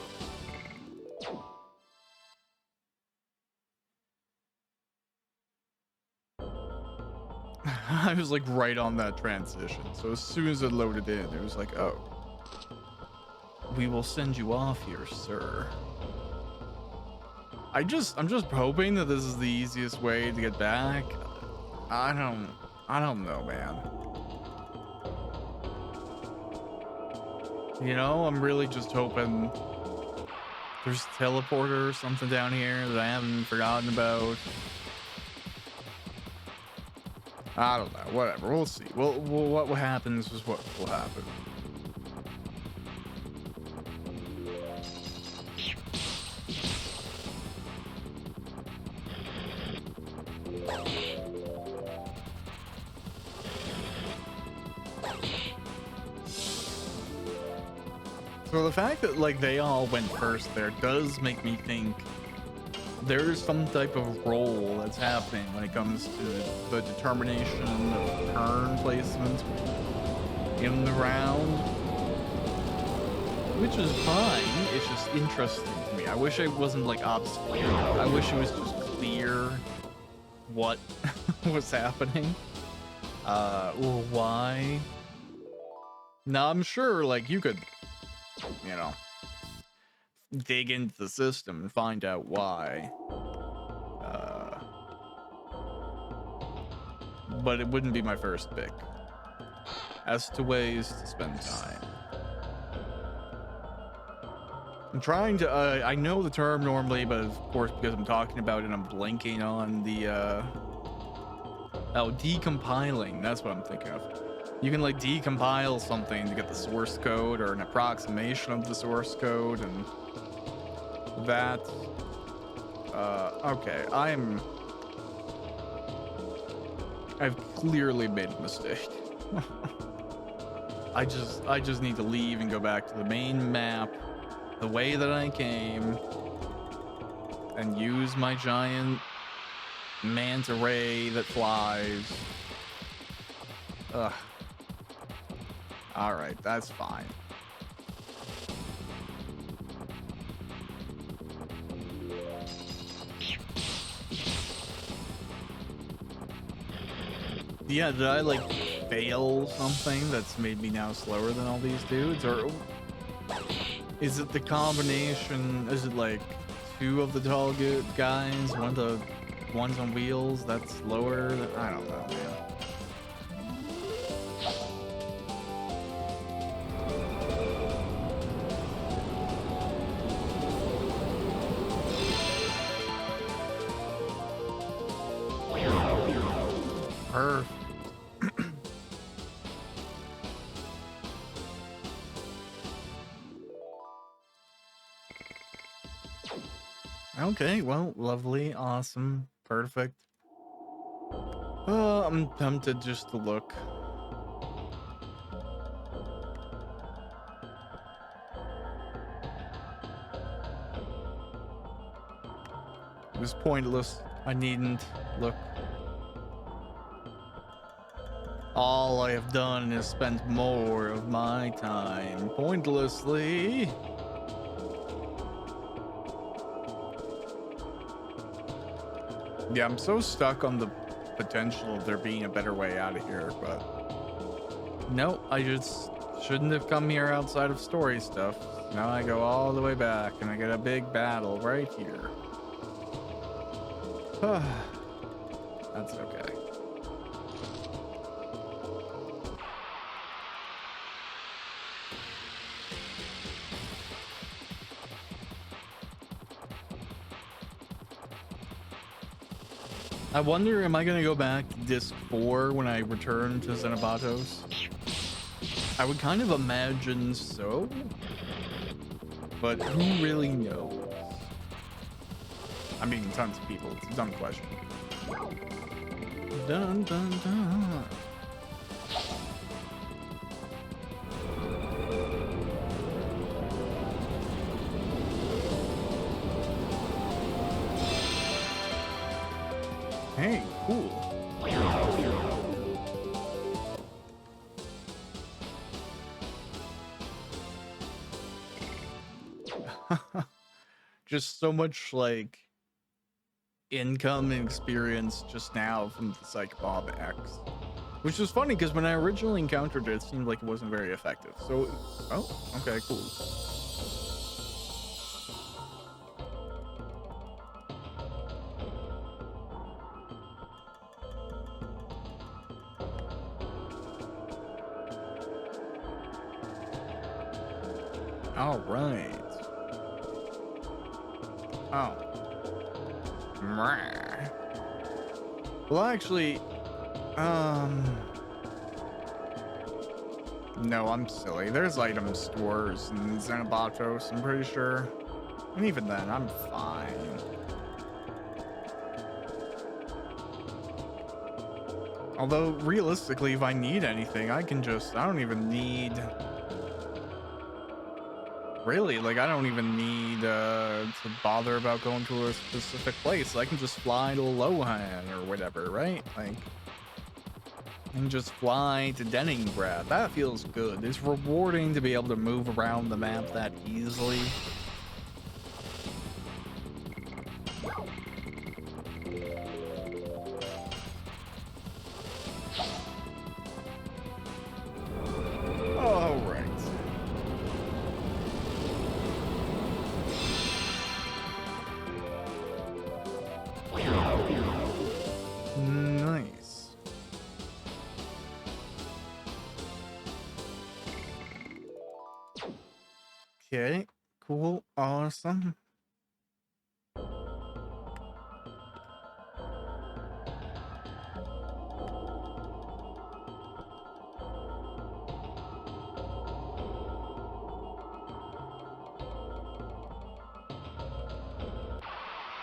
I was like right on that transition. So as soon as it loaded in, it was like, oh. We will send you off here, sir. I'm just hoping that this is the easiest way to get back. I don't know, man. You know, I'm really just hoping there's a teleporter or something down here that I haven't forgotten about. I don't know, whatever, we'll see. What happens is what will happen. So the fact that like they all went first there does make me think there's some type of role that's happening when it comes to the determination of turn placement in the round, which is fine. It's just interesting to me. I wish it wasn't like obscure. I wish it was just clear what was happening. Well, why? Now, I'm sure, like, you could, you know, dig into the system and find out why. But it wouldn't be my first pick. As to ways to spend time. I'm trying to, I know the term normally, but of course, because I'm talking about it, I'm blanking on the, decompiling. That's what I'm thinking of. You can like decompile something to get the source code or an approximation of the source code, and that, okay, I've clearly made a mistake. I just need to leave and go back to the main map the way that I came and use my giant manta ray that flies. Ugh. All right, that's fine. Yeah, did I like fail something that's made me now slower than all these dudes? Or is it the combination? Is it like two of the tall guys, one of the ones on wheels that's slower? I don't know, man. Perfect. Okay, well, lovely, awesome, perfect. I'm tempted just to look. It was pointless. I needn't look. All I have done is spent more of my time pointlessly. Yeah, I'm so stuck on the potential of there being a better way out of here, but no, I just shouldn't have come here outside of story stuff. Now I go all the way back and I get a big battle right here. That's okay. I wonder, am I gonna go back to disc 4 when I return to Xenobatos? I would kind of imagine so, but who really knows? I mean, tons of people. It's a dumb question. Dun dun dun. Hey, cool. Just so much like income and experience just now from the Psych Bob X, which is funny because when I originally encountered it, it seemed like it wasn't very effective. So, oh, okay, cool. All right. Oh. Well, actually, no, I'm silly. There's item stores in Xenobatos, I'm pretty sure. And even then, I'm fine. Although, realistically, if I need anything, I don't even need... Really, like, I don't even need to bother about going to a specific place. I can just fly to Lohan or whatever, right? Like, I can just fly to Denningrad. That feels good. It's rewarding to be able to move around the map that easily. Okay, cool, awesome.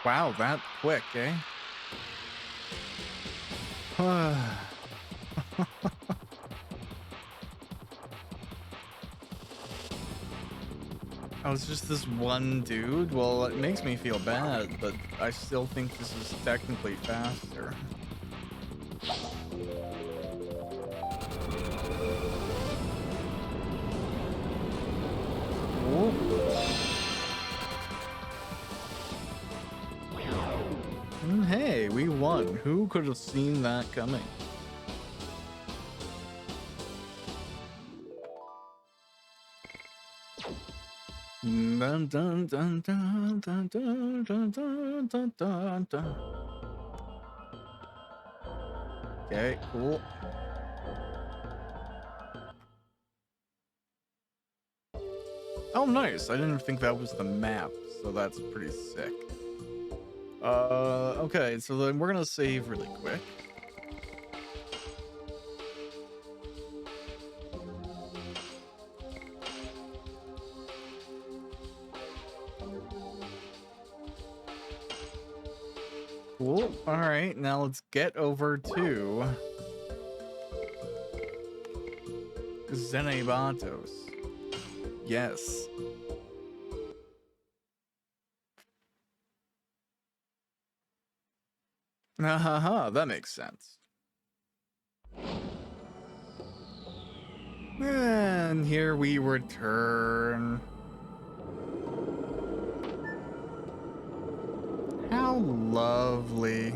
Wow, that quick, eh? Oh, it's just this one dude? Well, it makes me feel bad, but I still think this is technically faster. Whoop. Hey, we won. Who could have seen that coming? Dun, dun, dun, dun, dun, dun, dun, dun, dun, dun, dun. Okay, cool. Oh, nice. I didn't think that was the map, so that's pretty sick. Okay, so then we're gonna save really quick. Cool. All right, now let's get over to Zenebatos. Yes. That makes sense. And here we return. How lovely.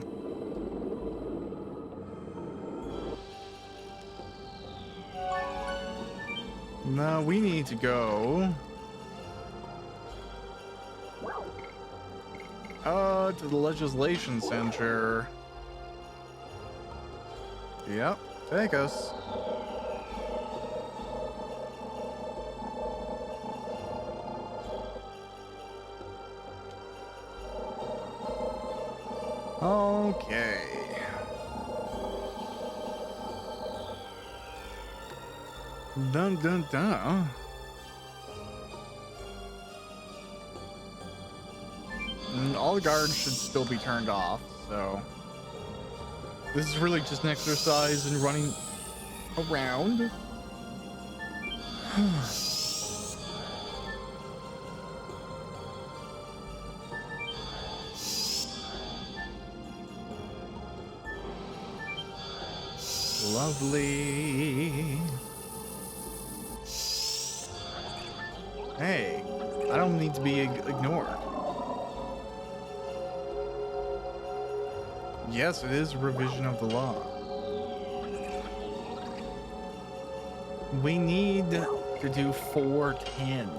No, we need to go. To the legislation center. Yep, take us. Okay. Dun dun dun. And all the guards should still be turned off, so this is really just an exercise in running around. Lovely. Hey, I don't need to be ignored. Yes, it is a revision of the law. We need to do 410.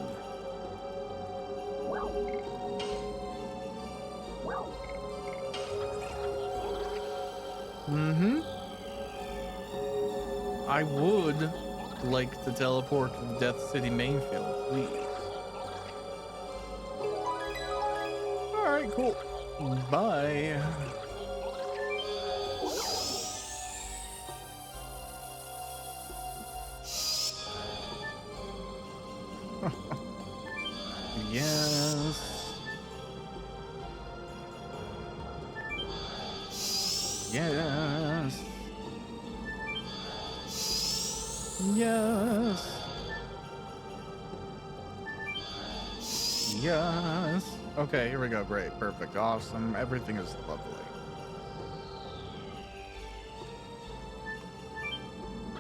I would like to teleport to the Death City mainfield, please. Alright, cool. Bye. Yes. Yes. Yes. Yes. Okay, here we go. Great. Perfect. Awesome. Everything is lovely.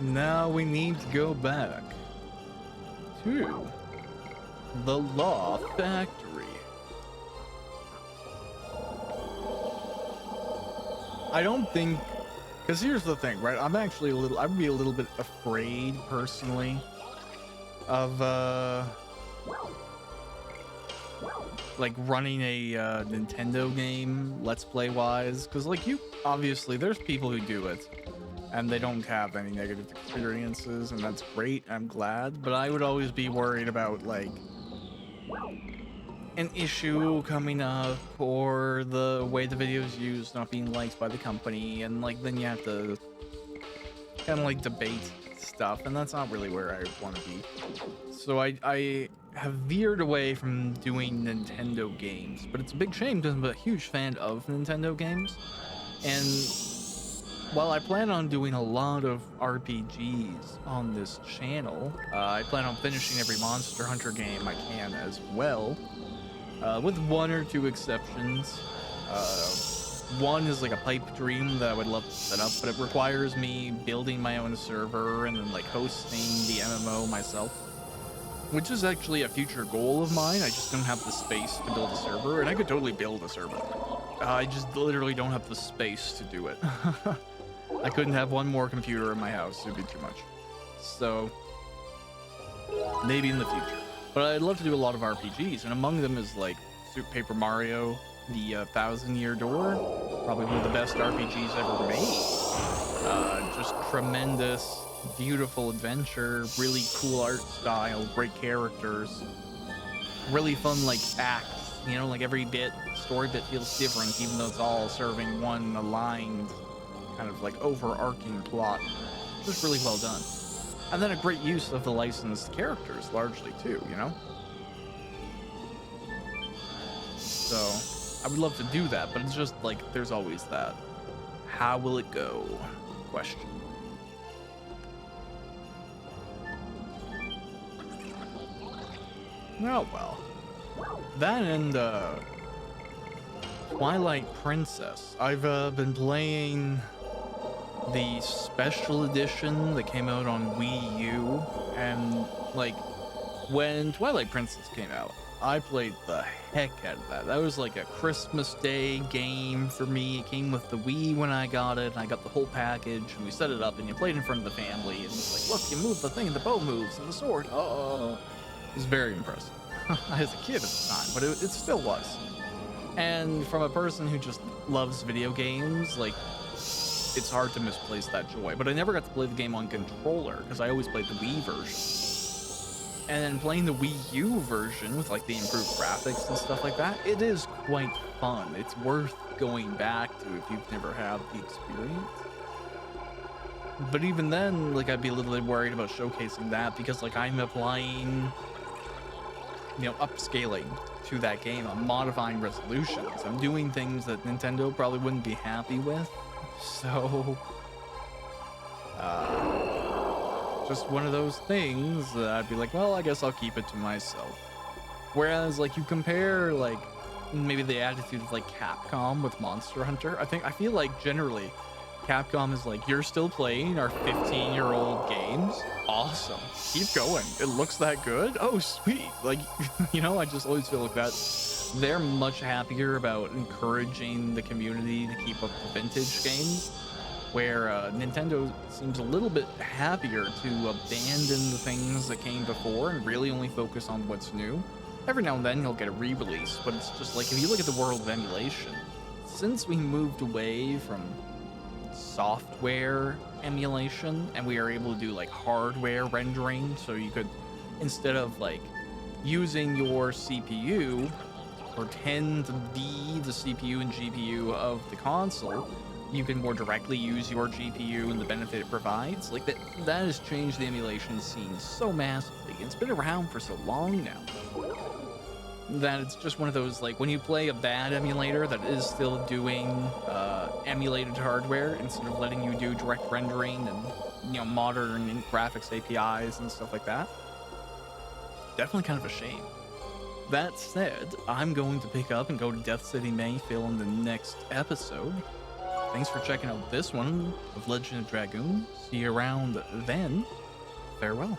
Now we need to go back to the Law Factory. I don't think, because here's the thing, right? I'd be a little bit afraid personally of like running a Nintendo game Let's Play wise, because like obviously there's people who do it and they don't have any negative experiences, and that's great. I'm glad, but I would always be worried about like an issue coming up, or the way the video is used not being liked by the company, and like then you have to kind of like debate stuff, and that's not really where I want to be. So I have veered away from doing Nintendo games, but it's a big shame because I'm a huge fan of Nintendo games. And while I plan on doing a lot of RPGs on this channel, I plan on finishing every Monster Hunter game I can as well, with one or two exceptions. One is like a pipe dream that I would love to set up, but it requires me building my own server and then like hosting the MMO myself, which is actually a future goal of mine. I just don't have the space to build a server, and I could totally build a server. I just literally don't have the space to do it. I couldn't have one more computer in my house. It'd be too much. So maybe in the future. But I'd love to do a lot of RPGs, and among them is like Paper Mario, the 1,000-Year Door, probably one of the best RPGs ever made. Just tremendous, beautiful adventure, really cool art style, great characters, really fun like acts. You know, like every story bit feels different, even though it's all serving one aligned kind of like overarching plot. Just really well done. And then a great use of the licensed characters largely too, you know? So I would love to do that, but it's just like there's always that how will it go question. Oh well. That and Twilight Princess. I've been playing the special edition that came out on Wii U, and like when Twilight Princess came out, I played the heck out of that. That was like a Christmas Day game for me. It came with the Wii when I got it, and I got the whole package, and we set it up, and you played in front of the family, and it's like, look, you move the thing, and the bow moves, and the sword. Oh, it was very impressive. As a kid at the time, but it still was. And from a person who just loves video games, like, it's hard to misplace that joy. But I never got to play the game on controller because I always played the Wii version. And then playing the Wii U version with like the improved graphics and stuff like that, it is quite fun. It's worth going back to if you've never had the experience. But even then, like, I'd be a little bit worried about showcasing that because like I'm applying, you know, upscaling to that game. I'm modifying resolutions. I'm doing things that Nintendo probably wouldn't be happy with. So, just one of those things that I'd be like, well, I guess I'll keep it to myself. Whereas, like, you compare, like, maybe the attitude of, like, Capcom with Monster Hunter. I feel like, generally, Capcom is like, you're still playing our 15-year-old games? Awesome. Keep going. It looks that good? Oh, sweet. Like, you know, I just always feel like that. They're much happier about encouraging the community to keep up the vintage games, where Nintendo seems a little bit happier to abandon the things that came before and really only focus on what's new. Every now and then you'll get a re-release, but it's just like, if you look at the world of emulation, since we moved away from software emulation and we are able to do like hardware rendering, so you could, instead of like using your CPU, pretend to be the CPU and GPU of the console, you can more directly use your GPU and the benefit it provides. Like that has changed the emulation scene so massively. It's been around for so long now that it's just one of those, like, when you play a bad emulator that is still doing emulated hardware instead of letting you do direct rendering and, you know, modern graphics APIs and stuff like that, definitely kind of a shame. That said, I'm going to pick up and go to Death City Mayfield in the next episode. Thanks for checking out this one of Legend of Dragoon. See you around then. Farewell.